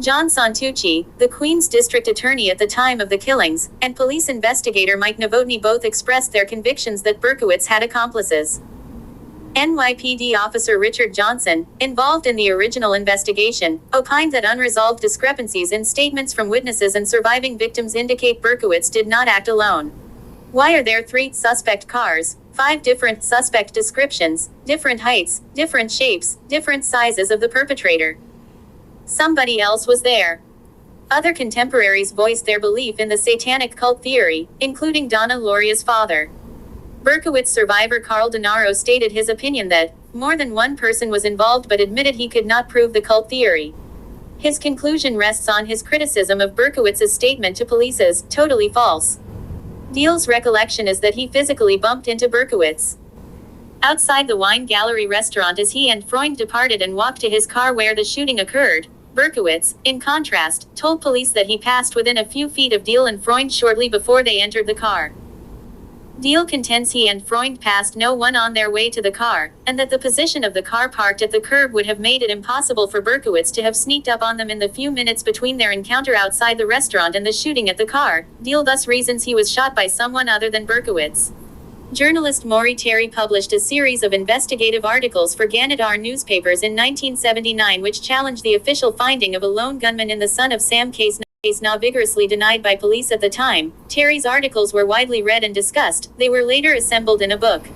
[SPEAKER 1] John Santucci, the Queens District Attorney at the time of the killings, and police investigator Mike Novotny both expressed their convictions that Berkowitz had accomplices. NYPD officer Richard Johnson, involved in the original investigation, opined that unresolved discrepancies in statements from witnesses and surviving victims indicate Berkowitz did not act alone. Why are there 3 suspect cars, 5 different suspect descriptions, different heights, different shapes, different sizes of the perpetrator? Somebody else was there. Other contemporaries voiced their belief in the satanic cult theory, including Donna Loria's father. Berkowitz survivor Carl Denaro stated his opinion that more than one person was involved but admitted he could not prove the cult theory. His conclusion rests on his criticism of Berkowitz's statement to police as totally false. Deal's recollection is that he physically bumped into Berkowitz outside the Wine Gallery restaurant as he and Freund departed and walked to his car where the shooting occurred. Berkowitz, in contrast, told police that he passed within a few feet of Deal and Freund shortly before they entered the car. Deal contends he and Freund passed no one on their way to the car, and that the position of the car parked at the curb would have made it impossible for Berkowitz to have sneaked up on them in the few minutes between their encounter outside the restaurant and the shooting at the car. Deal thus reasons he was shot by someone other than Berkowitz. Journalist Maury Terry published a series of investigative articles for Gannett R newspapers in 1979 which challenged the official finding of a lone gunman in the Son of Sam case now vigorously denied by police at the time. Terry's articles were widely read and discussed. They were later assembled in a book.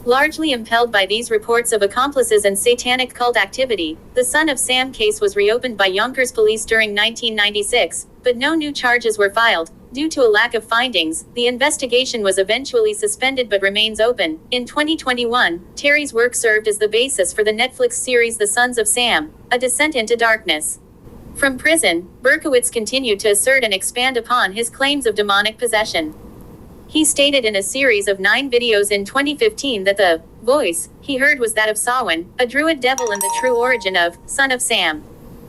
[SPEAKER 1] Largely impelled by these reports of accomplices and satanic cult activity, the Son of Sam case was reopened by Yonkers police during 1996, but no new charges were filed. Due to a lack of findings, the investigation was eventually suspended but remains open. In 2021, Terry's work served as the basis for the Netflix series The Sons of Sam, A Descent into Darkness. From prison, Berkowitz continued to assert and expand upon his claims of demonic possession. He stated in a series of 9 videos in 2015 that the voice he heard was that of Samhain, a druid devil and the true origin of Son of Sam.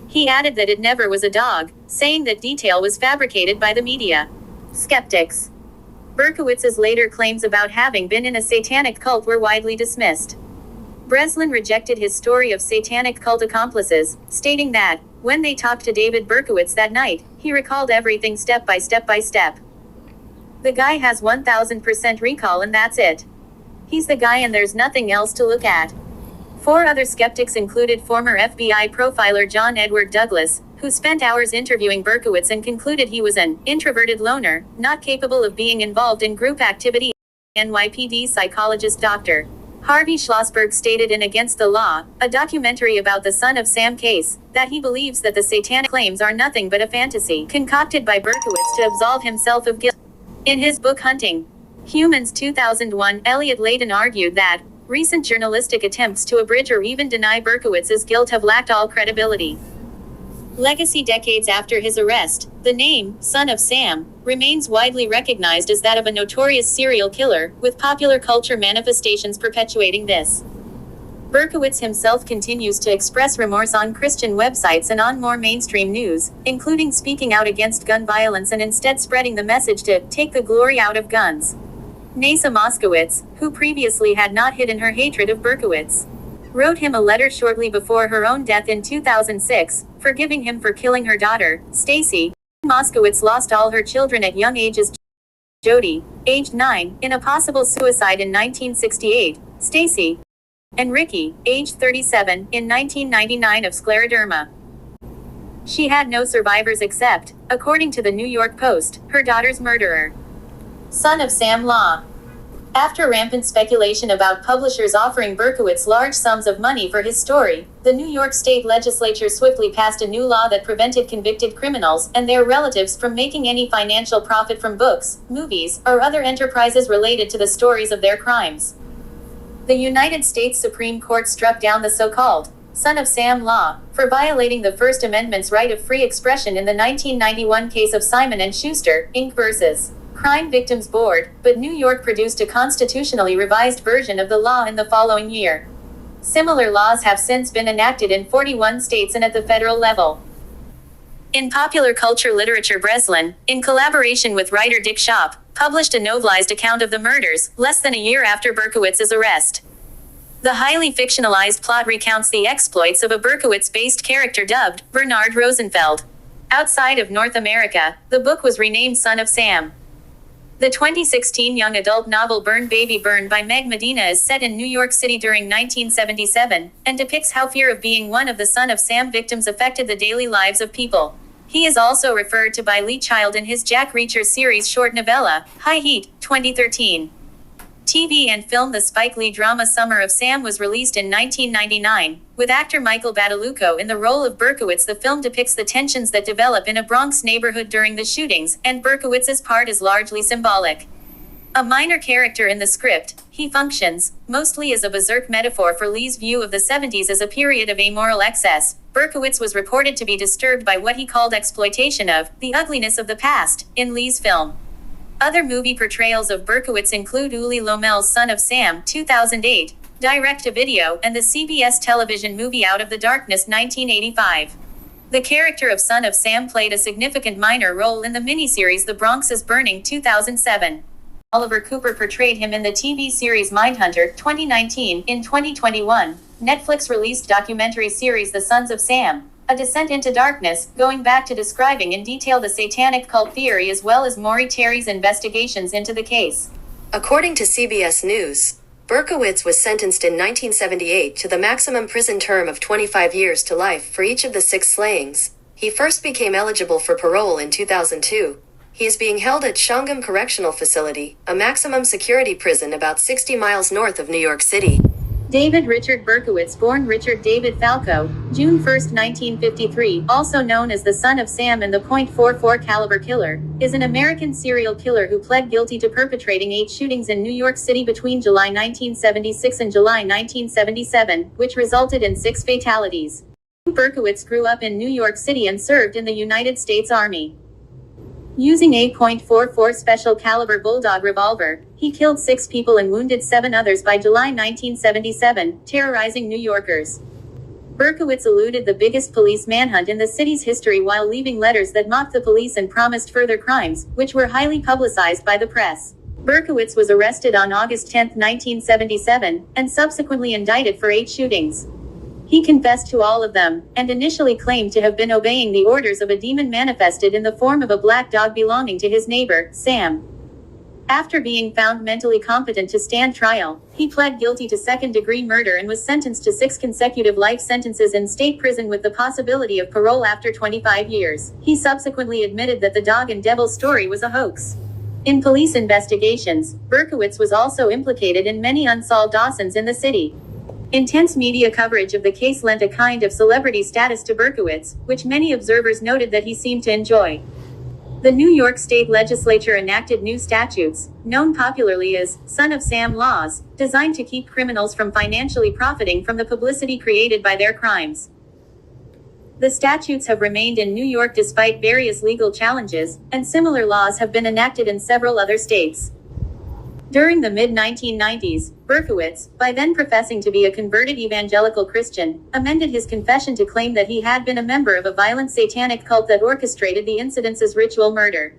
[SPEAKER 1] He added that it never was a dog, saying that detail was fabricated by the media. Skeptics. Berkowitz's later claims about having been in a satanic cult were widely dismissed. Breslin rejected his story of satanic cult accomplices, stating that, when they talked to David Berkowitz that night, he recalled everything step by step by step. The guy has 1000% recall and that's it. He's the guy and there's nothing else to look at. 4 other skeptics included former FBI profiler John Edward Douglas, who spent hours interviewing Berkowitz and concluded he was an introverted loner, not capable of being involved in group activity. NYPD psychologist Dr. Harvey Schlossberg stated in Against the Law, a documentary about the Son of Sam case, that he believes that the satanic claims are nothing but a fantasy concocted by Berkowitz to absolve himself of guilt. In his book Hunting Humans 2001, Elliot Layden argued that recent journalistic attempts to abridge or even deny Berkowitz's guilt have lacked all credibility. Legacy decades after his arrest, the name, Son of Sam, remains widely recognized as that of a notorious serial killer, with popular culture manifestations perpetuating this. Berkowitz himself continues to express remorse on Christian websites and on more mainstream news, including speaking out against gun violence and instead spreading the message to take the glory out of guns. Nasa Moskowitz, who previously had not hidden her hatred of Berkowitz, wrote him a letter shortly before her own death in 2006, forgiving him for killing her daughter, Stacy. Moskowitz lost all her children at young ages. Jody, aged 9, in a possible suicide in 1968, Stacy, and Ricky, aged 37, in 1999 of scleroderma. She had no survivors except, according to the New York Post, her daughter's murderer. Son of Sam Law. After rampant speculation about publishers offering Berkowitz large sums of money for his story, the New York State Legislature swiftly passed a new law that prevented convicted criminals and their relatives from making any financial profit from books, movies, or other enterprises related to the stories of their crimes. The United States Supreme Court struck down the so-called Son of Sam law for violating the First Amendment's right of free expression in the 1991 case of Simon & Schuster, Inc. versus Crime Victims Board, but New York produced a constitutionally revised version of the law in the following year. Similar laws have since been enacted in 41 states and at the federal level. In popular culture literature, Breslin, in collaboration with writer Dick Schaap, published a novelized account of the murders, less than a year after Berkowitz's arrest. The highly fictionalized plot recounts the exploits of a Berkowitz-based character dubbed Bernard Rosenfeld. Outside of North America, the book was renamed Son of Sam. The 2016 young adult novel Burn Baby Burn by Meg Medina is set in New York City during 1977, and depicts how fear of being one of the Son of Sam victims affected the daily lives of people. He is also referred to by Lee Child in his Jack Reacher series short novella, High Heat, 2013. TV and film. The Spike Lee drama Summer of Sam was released in 1999, with actor Michael Badalucco in the role of Berkowitz. The film depicts the tensions that develop in a Bronx neighborhood during the shootings, and Berkowitz's part is largely symbolic. A minor character in the script, he functions, mostly as a berserk metaphor for Lee's view of the 70s as a period of amoral excess. Berkowitz was reported to be disturbed by what he called exploitation of the ugliness of the past in Lee's film. Other movie portrayals of Berkowitz include Uli Lomel's Son of Sam, 2008, direct-to-video, and the CBS television movie Out of the Darkness, 1985. The character of Son of Sam played a significant minor role in the miniseries The Bronx is Burning, 2007. Oliver Cooper portrayed him in the TV series Mindhunter, 2019. In 2021, Netflix released documentary series The Sons of Sam, A Descent into Darkness, going back to describing in detail the satanic cult theory as well as Maury Terry's investigations into the case.
[SPEAKER 2] According to CBS News, Berkowitz was sentenced in 1978 to the maximum prison term of 25 years to life for each of the 6 slayings. He first became eligible for parole in 2002. He is being held at Shongam Correctional Facility, a maximum security prison about 60 miles north of New York City.
[SPEAKER 1] David Richard Berkowitz, born Richard David Falco, June 1, 1953, also known as the Son of Sam and the .44 caliber killer, is an American serial killer who pled guilty to perpetrating 8 shootings in New York City between July 1976 and July 1977, which resulted in 6 fatalities. Berkowitz grew up in New York City and served in the United States Army. Using a .44 special caliber bulldog revolver, he killed 6 people and wounded 7 others by July 1977, terrorizing New Yorkers. Berkowitz eluded the biggest police manhunt in the city's history while leaving letters that mocked the police and promised further crimes, which were highly publicized by the press. Berkowitz was arrested on August 10, 1977, and subsequently indicted for 8 shootings. He confessed to all of them, and initially claimed to have been obeying the orders of a demon manifested in the form of a black dog belonging to his neighbor, Sam. After being found mentally competent to stand trial, he pled guilty to second-degree murder and was sentenced to 6 consecutive life sentences in state prison with the possibility of parole after 25 years. He subsequently admitted that the dog and devil story was a hoax. In police investigations, Berkowitz was also implicated in many unsolved Dawsons in the city. Intense media coverage of the case lent a kind of celebrity status to Berkowitz, which many observers noted that he seemed to enjoy. The New York State Legislature enacted new statutes, known popularly as Son of Sam laws, designed to keep criminals from financially profiting from the publicity created by their crimes. The statutes have remained in New York despite various legal challenges, and similar laws have been enacted in several other states. During the mid-1990s, Berkowitz, by then professing to be a converted evangelical Christian, amended his confession to claim that he had been a member of a violent satanic cult that orchestrated the incidents as ritual murder.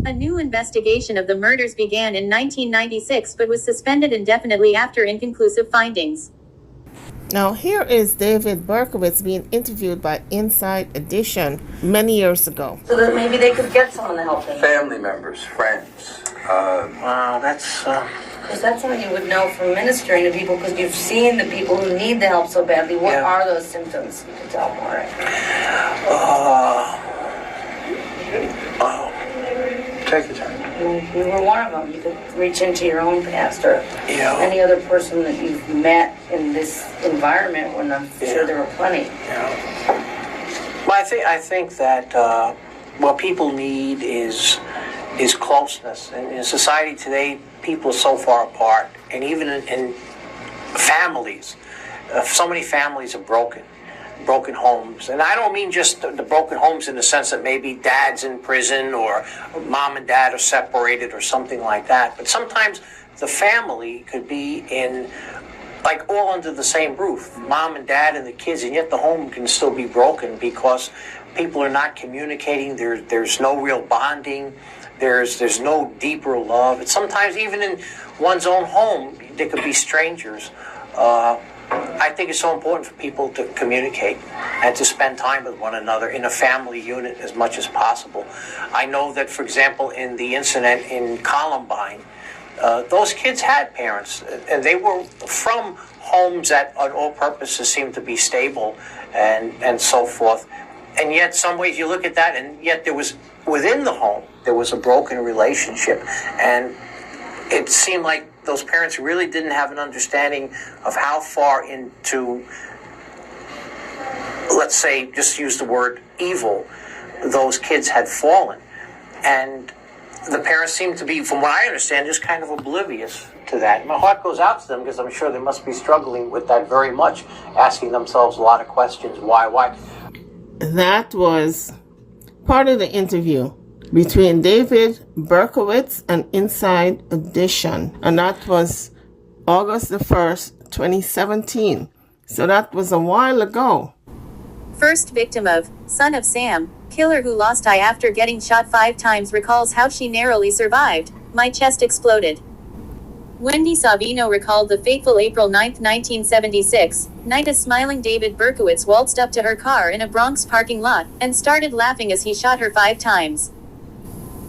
[SPEAKER 1] A new investigation of the murders began in 1996 but was suspended indefinitely after inconclusive findings.
[SPEAKER 3] Now, here is David Berkowitz being interviewed by Inside Edition many years ago.
[SPEAKER 4] So that maybe they could get someone to help them.
[SPEAKER 5] Family members, friends.
[SPEAKER 4] Wow, that's... Because that's how you would know from ministering to people, because you've seen the people who need the help so badly. What are those symptoms? You can tell more.
[SPEAKER 5] Take your time.
[SPEAKER 4] You were one of them. You could reach into your own past or any other person that you've met in this environment, when I'm sure there were plenty.
[SPEAKER 6] Well, I think that what people need is closeness. And in society today, people are so far apart, and even in families, so many families are broken homes. And I don't mean just the broken homes in the sense that maybe dad's in prison or mom and dad are separated or something like that, but sometimes the family could be in, like, all under the same roof, mom and dad and the kids, and yet the home can still be broken because people are not communicating. There's no real bonding. There's no deeper love. It's sometimes even in one's own home, there could be strangers. I think it's so important for people to communicate and to spend time with one another in a family unit as much as possible. I know that, for example, in the incident in Columbine, those kids had parents, and they were from homes that on all purposes seemed to be stable and so forth. And yet, some ways you look at that, and yet there was, within the home, there was a broken relationship. And it seemed like those parents really didn't have an understanding of how far into, let's say, just use the word evil, those kids had fallen. And the parents seem to be, from what I understand, just kind of oblivious to that. My heart goes out to them, because I'm sure they must be struggling with that very much, asking themselves a lot of questions. Why?
[SPEAKER 3] That was part of the interview between David Berkowitz and Inside Edition. And that was August the 1st, 2017. So that was a while ago.
[SPEAKER 1] First victim of Son of Sam, killer who lost eye after getting shot 5 times, recalls how she narrowly survived. My chest exploded. Wendy Savino recalled the fateful April 9, 1976, night a smiling David Berkowitz waltzed up to her car in a Bronx parking lot and started laughing as he shot her 5 times.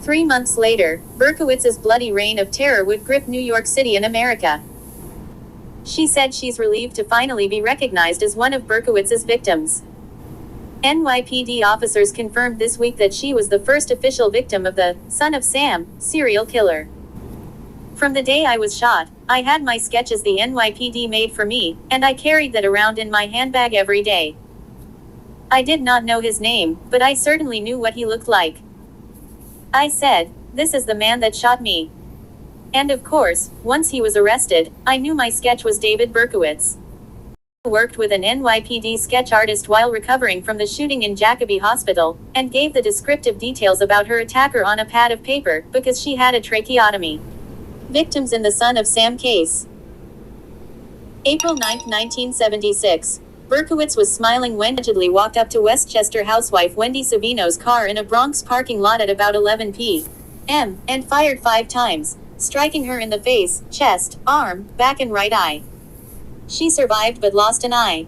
[SPEAKER 1] 3 months later, Berkowitz's bloody reign of terror would grip New York City and America. She said she's relieved to finally be recognized as one of Berkowitz's victims. NYPD officers confirmed this week that she was the first official victim of the Son of Sam serial killer. From the day I was shot, I had my sketches the NYPD made for me, and I carried that around in my handbag every day. I did not know his name, but I certainly knew what he looked like. I said, "This is the man that shot me." And of course, once he was arrested, I knew my sketch was David Berkowitz. I worked with an NYPD sketch artist while recovering from the shooting in Jacobi Hospital, and gave the descriptive details about her attacker on a pad of paper, because she had a tracheotomy. Victims in the Son of Sam case. April 9, 1976. Berkowitz was smiling when allegedly walked up to Westchester housewife Wendy Savino's car in a Bronx parking lot at about 11 p.m. and fired 5 times, striking her in the face, chest, arm, back and right eye. She survived but lost an eye.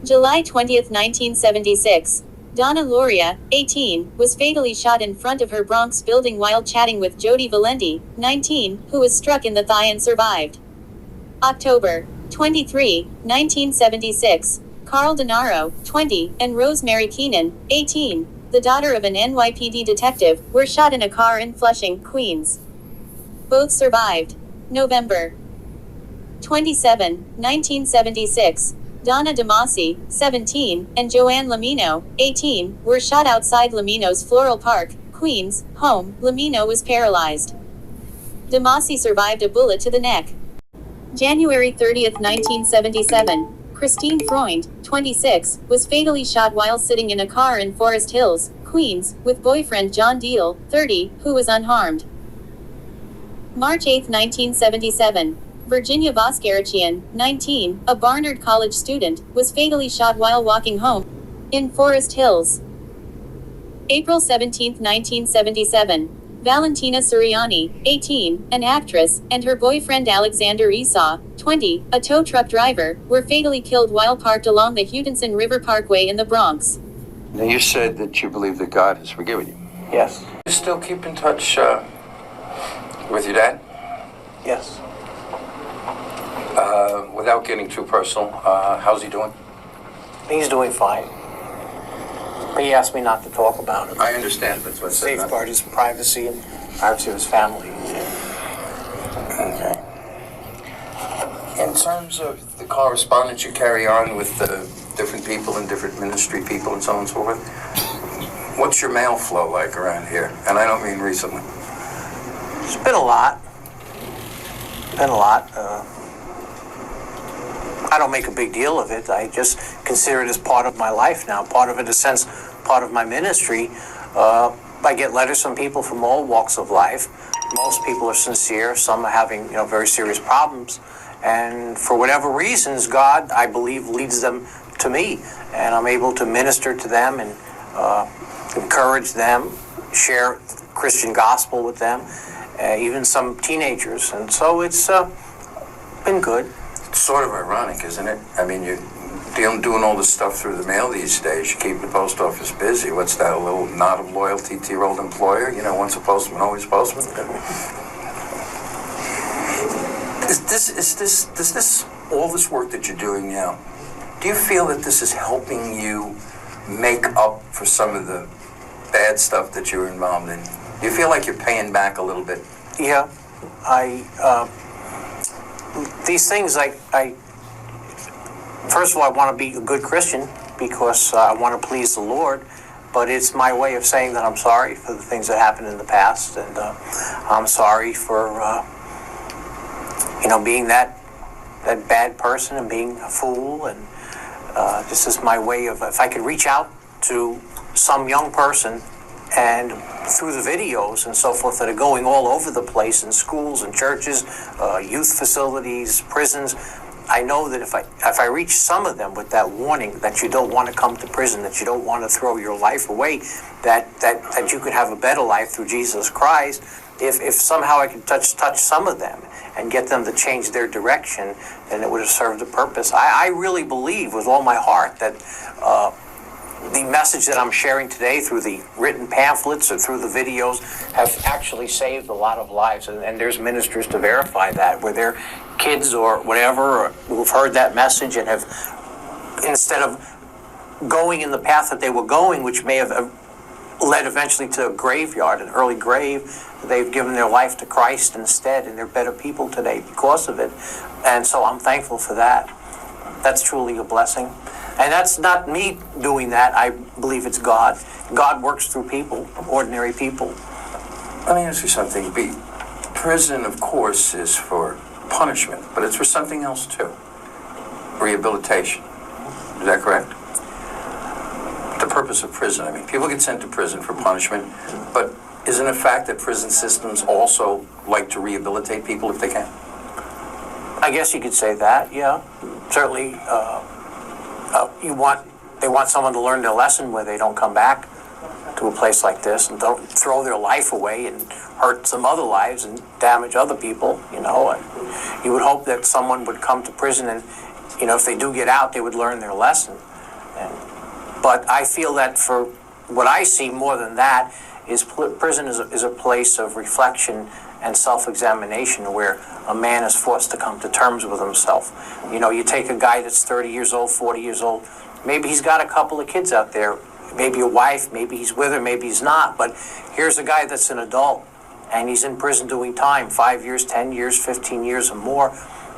[SPEAKER 1] July 20, 1976. Donna Loria, 18, was fatally shot in front of her Bronx building while chatting with Jody Valenti, 19, who was struck in the thigh and survived. October 23, 1976. Carl Denaro, 20, and Rosemary Keenan, 18, the daughter of an NYPD detective, were shot in a car in Flushing, Queens. Both survived. November 27, 1976. Donna DeMasi, 17, and Joanne Lamino, 18, were shot outside Lamino's Floral Park, Queens, home. Lamino was paralyzed. DeMasi survived a bullet to the neck. January 30, 1977. Christine Freund, 26, was fatally shot while sitting in a car in Forest Hills, Queens, with boyfriend John Deal, 30, who was unharmed. March 8, 1977. Virginia Voskerichian, 19, a Barnard College student, was fatally shot while walking home in Forest Hills. April 17, 1977. Valentina Suriani, 18, an actress, and her boyfriend Alexander Esau, 20, a tow truck driver, were fatally killed while parked along the Hutchinson River Parkway in the Bronx.
[SPEAKER 5] Now, you said that you believe that God has forgiven you.
[SPEAKER 6] Yes.
[SPEAKER 5] You still keep in touch with your dad?
[SPEAKER 6] Yes.
[SPEAKER 5] Without getting too personal, how's he doing?
[SPEAKER 6] He's doing fine. He asked me not to talk about it.
[SPEAKER 5] I understand, but what's
[SPEAKER 6] Safeguard his privacy and privacy of his family.
[SPEAKER 5] Okay. In terms of the correspondence you carry on with different people and different ministry people and so on and so forth, what's your mail flow like around here? And I don't mean recently.
[SPEAKER 6] It's been a lot. I don't make a big deal of it. I just consider it as part of my life now, part of it, in a sense, part of my ministry. I get letters from people from all walks of life. Most people are sincere. Some are having, very serious problems. And for whatever reasons, God, I believe, leads them to me. And I'm able to minister to them and encourage them, share Christian gospel with them, even some teenagers. And so it's been good.
[SPEAKER 5] It's sort of ironic, isn't it? I mean, you're doing all this stuff through the mail these days. You keep the post office busy. What's that, a little nod of loyalty to your old employer? Once a postman, always a postman. Does this all this work that you're doing now, do you feel that this is helping you make up for some of the bad stuff that you were involved in? Do you feel like you're paying back a little bit?
[SPEAKER 6] Yeah, these things, first of all, I want to be a good Christian because I want to please the Lord, but it's my way of saying that I'm sorry for the things that happened in the past, and I'm sorry for, being that bad person and being a fool, and this is my way of, if I could reach out to some young person and through the videos and so forth that are going all over the place in schools and churches, youth facilities, prisons, I know that if I reach some of them with that warning that you don't want to come to prison, that you don't want to throw your life away, that you could have a better life through Jesus Christ, if somehow I could touch some of them and get them to change their direction, then it would have served a purpose. I really believe with all my heart that the message that I'm sharing today through the written pamphlets or through the videos have actually saved a lot of lives. And there's ministers to verify that, where their kids or whatever who've heard that message and have, instead of going in the path that they were going, which may have led eventually to a graveyard, an early grave, they've given their life to Christ instead, and they're better people today because of it. And so I'm thankful for that. That's truly a blessing. And that's not me doing that. I believe it's God. God works through people, ordinary people.
[SPEAKER 5] Let me ask you something. Prison, of course, is for punishment, but it's for something else too. Rehabilitation. Is that correct? The purpose of prison. I mean, people get sent to prison for punishment, but isn't it a fact that prison systems also like to rehabilitate people if they can?
[SPEAKER 6] I guess you could say that, yeah. Certainly, they want someone to learn their lesson where they don't come back to a place like this and don't throw their life away and hurt some other lives and damage other people, And you would hope that someone would come to prison and, if they do get out, they would learn their lesson. But I feel that for what I see more than that is prison is a place of reflection and self-examination where a man is forced to come to terms with himself. You take a guy that's 30 years old, 40 years old, maybe he's got a couple of kids out there, maybe a wife, maybe he's with her, maybe he's not, but here's a guy that's an adult and he's in prison doing time, 5 years, 10 years, 15 years or more.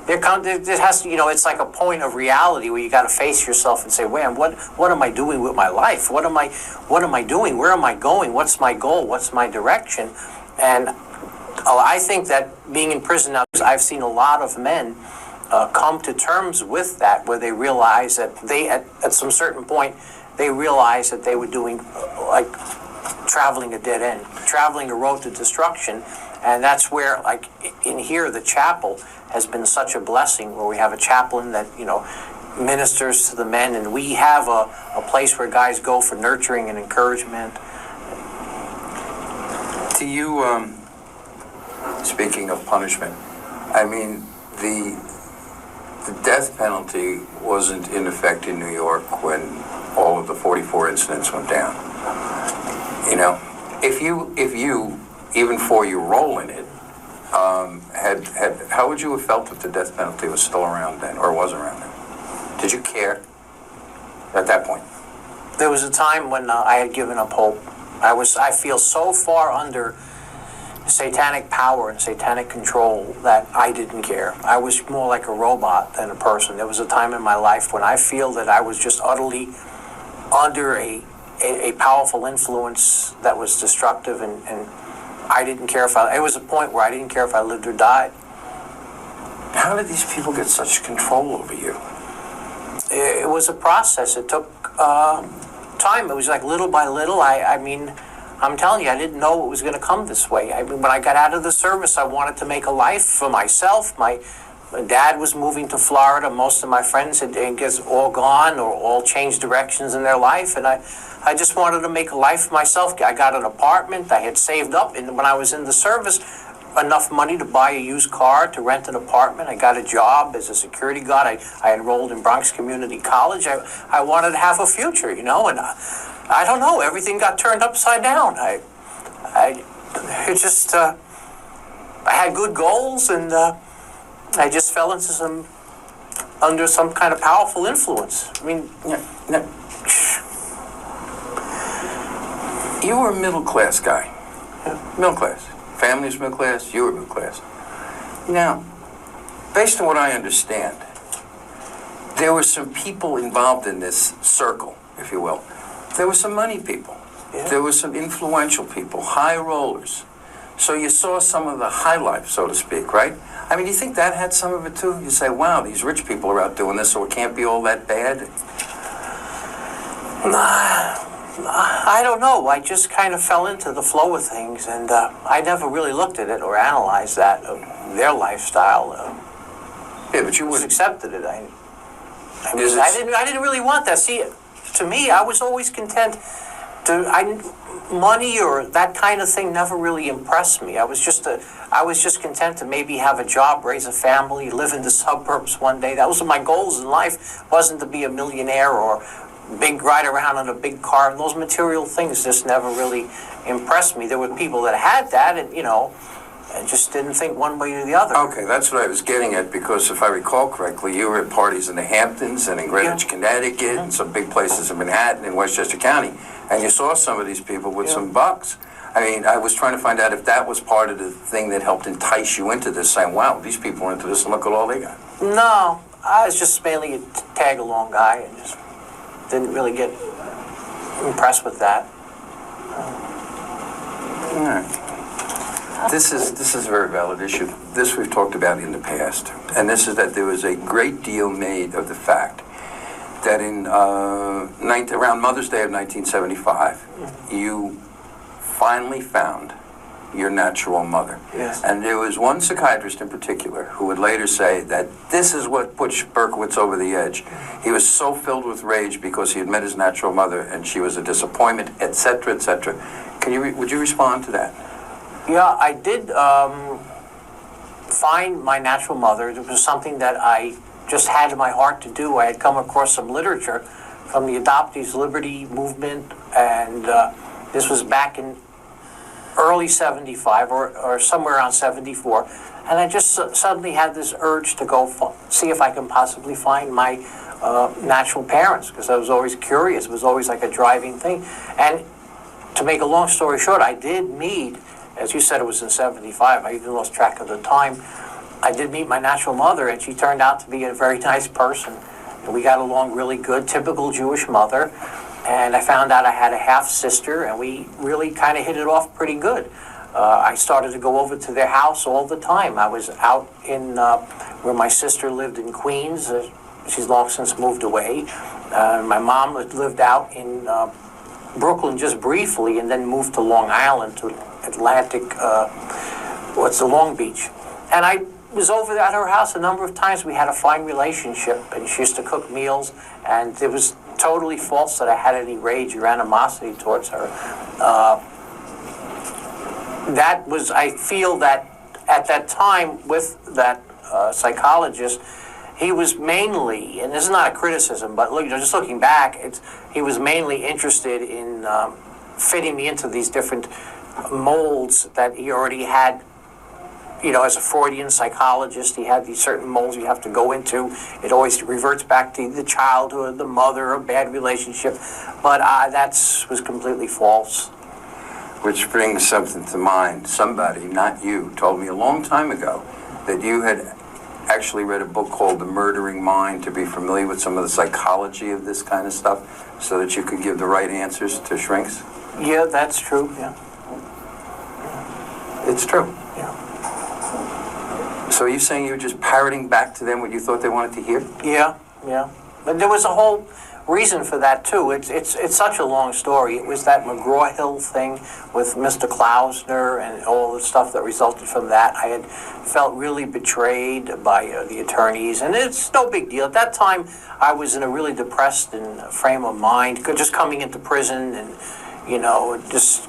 [SPEAKER 6] There has to, it's like a point of reality where you got to face yourself and say, man, what am I doing with my life? What am I doing? Where am I going? What's my goal? What's my direction? And I think that being in prison now, I've seen a lot of men come to terms with that, where they realize that they, at some certain point, they realized that they were doing like traveling a dead end, traveling a road to destruction. And that's where, like in here, the chapel has been such a blessing, where we have a chaplain that, ministers to the men, and we have a place where guys go for nurturing and encouragement.
[SPEAKER 5] Do you, speaking of punishment, I mean, the death penalty wasn't in effect in New York when all of the 44 incidents went down. You know, if you, even for your role in it, how would you have felt if the death penalty was still around then, or was around then? Did you care at that point?
[SPEAKER 6] There was a time when I had given up hope. I feel so far under satanic power and satanic control that I didn't care. I was more like a robot than a person. There was a time in my life when I feel that I was just utterly under a powerful influence that was destructive, and I didn't care if it was a point where I didn't care if I lived or died.
[SPEAKER 5] How did these people get such control over you?
[SPEAKER 6] It was a process. It took time. It was like little by little. I mean, I'm telling you, I didn't know it was going to come this way. I mean, when I got out of the service, I wanted to make a life for myself. My dad was moving to Florida. Most of my friends had all gone or all changed directions in their life, and I just wanted to make a life for myself. I got an apartment. I had saved up, and when I was in the service, enough money to buy a used car, to rent an apartment. I got a job as a security guard. I enrolled in Bronx Community College. I wanted to have a future, you know, and I don't know, everything got turned upside down. I had good goals, and I just fell into under some kind of powerful influence. I mean,
[SPEAKER 5] you were a middle class guy. Middle class. Family's middle class, you were middle class. Now, based on what I understand, there were some people involved in this circle, if you will. There were some money people.
[SPEAKER 6] Yeah.
[SPEAKER 5] There were some influential people, high rollers. So you saw some of the high life, so to speak, right? I mean, do you think that had some of it too? You say, wow, these rich people are out doing this, so it can't be all that bad?
[SPEAKER 6] I don't know. I just kind of fell into the flow of things, and I never really looked at it or analyzed that, their lifestyle.
[SPEAKER 5] Yeah, but you
[SPEAKER 6] just
[SPEAKER 5] would
[SPEAKER 6] accepted it. I didn't really want that. See, to me, I was always content money or that kind of thing never really impressed me. I was just content to maybe have a job, raise a family, live in the suburbs one day. That was my goals in life. Wasn't to be a millionaire or ride around in a big car. And those material things just never really impressed me. There were people that had that, and I just didn't think one way or the other.
[SPEAKER 5] Okay, that's what I was getting at, because if I recall correctly, you were at parties in the Hamptons and in Greenwich, Connecticut, and some big places in Manhattan and Westchester County, and you saw some of these people with some bucks. I mean, I was trying to find out if that was part of the thing that helped entice you into this, saying, wow, these people are into this and look at all they got.
[SPEAKER 6] No, I was just mainly a tag-along guy and just didn't really get impressed with that.
[SPEAKER 5] All right. This is a very valid issue. This we've talked about in the past, and this is that there was a great deal made of the fact that in around Mother's Day of 1975, you finally found your natural mother.
[SPEAKER 6] Yes.
[SPEAKER 5] And there was one psychiatrist in particular who would later say that this is what put Berkowitz over the edge. He was so filled with rage because he had met his natural mother and she was a disappointment, etc., etc. Would you respond to that?
[SPEAKER 6] Yeah, I did find my natural mother. It was something that I just had in my heart to do. I had come across some literature from the Adoptees Liberty movement, and this was back in early 75 or somewhere around 74. And I just suddenly had this urge to go see if I can possibly find my natural parents, because I was always curious. It was always like a driving thing. And to make a long story short, I did meet, as you said, it was in 75. I even lost track of the time. I did meet my natural mother, and she turned out to be a very nice person. And we got along really good, typical Jewish mother. And I found out I had a half-sister, and we really kind of hit it off pretty good. I started to go over to their house all the time. I was out in where my sister lived in Queens. She's long since moved away. My mom lived out in Brooklyn just briefly, and then moved to Long Island, to Atlantic, Long Beach. And I was over at her house a number of times. We had a fine relationship, and she used to cook meals, and it was totally false that I had any rage or animosity towards her. that was, I feel that at that time with that psychologist, he was mainly, and this is not a criticism, but look, just looking back, he was mainly interested in fitting me into these different molds that he already had. As a Freudian psychologist, he had these certain molds you have to go into. It always reverts back to the childhood, the mother, a bad relationship, but that was completely false.
[SPEAKER 5] Which brings something to mind. Somebody, not you, told me a long time ago that you had actually read a book called The Murdering Mind to be familiar with some of the psychology of this kind of stuff so that you could give the right answers to shrinks.
[SPEAKER 6] Yeah, that's true, yeah.
[SPEAKER 5] It's true.
[SPEAKER 6] Yeah.
[SPEAKER 5] So are you saying you were just parroting back to them what you thought they wanted to hear?
[SPEAKER 6] Yeah. But there was a whole reason for that too. It's such a long story. It was that McGraw-Hill thing with Mr. Klausner and all the stuff that resulted from that. I had felt really betrayed by the attorneys, and it's no big deal. At that time, I was in a really depressed frame of mind, just coming into prison and, just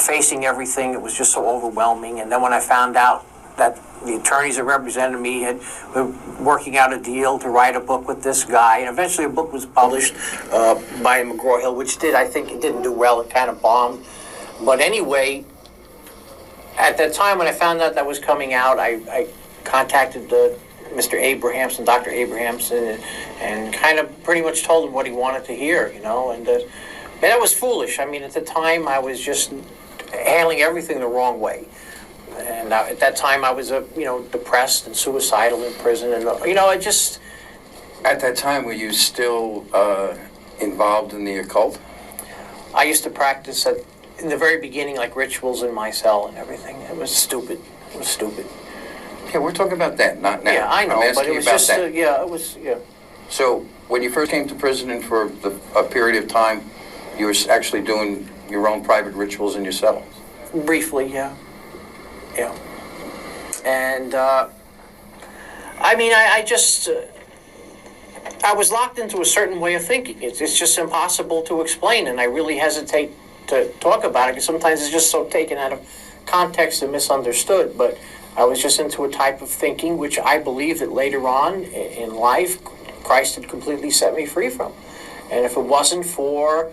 [SPEAKER 6] facing everything. It was just so overwhelming. And then when I found out that the attorneys that represented me were working out a deal to write a book with this guy, and eventually a book was published by McGraw-Hill, which I think it didn't do well. It kind of bombed. But anyway, at that time when I found out that was coming out, I contacted Mr. Abrahamson, Dr. Abrahamson, and kind of pretty much told him what he wanted to hear, and that was foolish. I mean, at the time, I was just handling everything the wrong way. And at that time, I was, depressed and suicidal in prison. And, I just...
[SPEAKER 5] At that time, were you still involved in the occult?
[SPEAKER 6] I used to practice in the very beginning, like rituals in my cell and everything. It was stupid.
[SPEAKER 5] Yeah, we're talking about that, not now.
[SPEAKER 6] Yeah, I know, but it was just,
[SPEAKER 5] that. So, when you first came to prison and for a period of time, you were actually doing your own private rituals in your cell?
[SPEAKER 6] Briefly, yeah. Yeah. And, I was locked into a certain way of thinking. It's just impossible to explain, and I really hesitate to talk about it because sometimes it's just so taken out of context and misunderstood. But I was just into a type of thinking which I believe that later on in life, Christ had completely set me free from. And if it wasn't for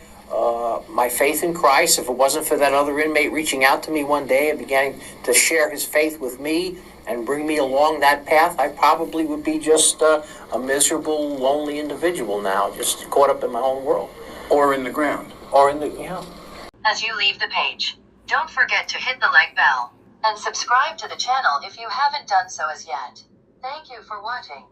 [SPEAKER 6] my faith in Christ, if it wasn't for that other inmate reaching out to me one day and beginning to share his faith with me and bring me along that path, I probably would be just a miserable, lonely individual now, just caught up in my own world.
[SPEAKER 5] Or in the ground.
[SPEAKER 2] As you leave the page, don't forget to hit the like bell and subscribe to the channel if you haven't done so as yet. Thank you for watching.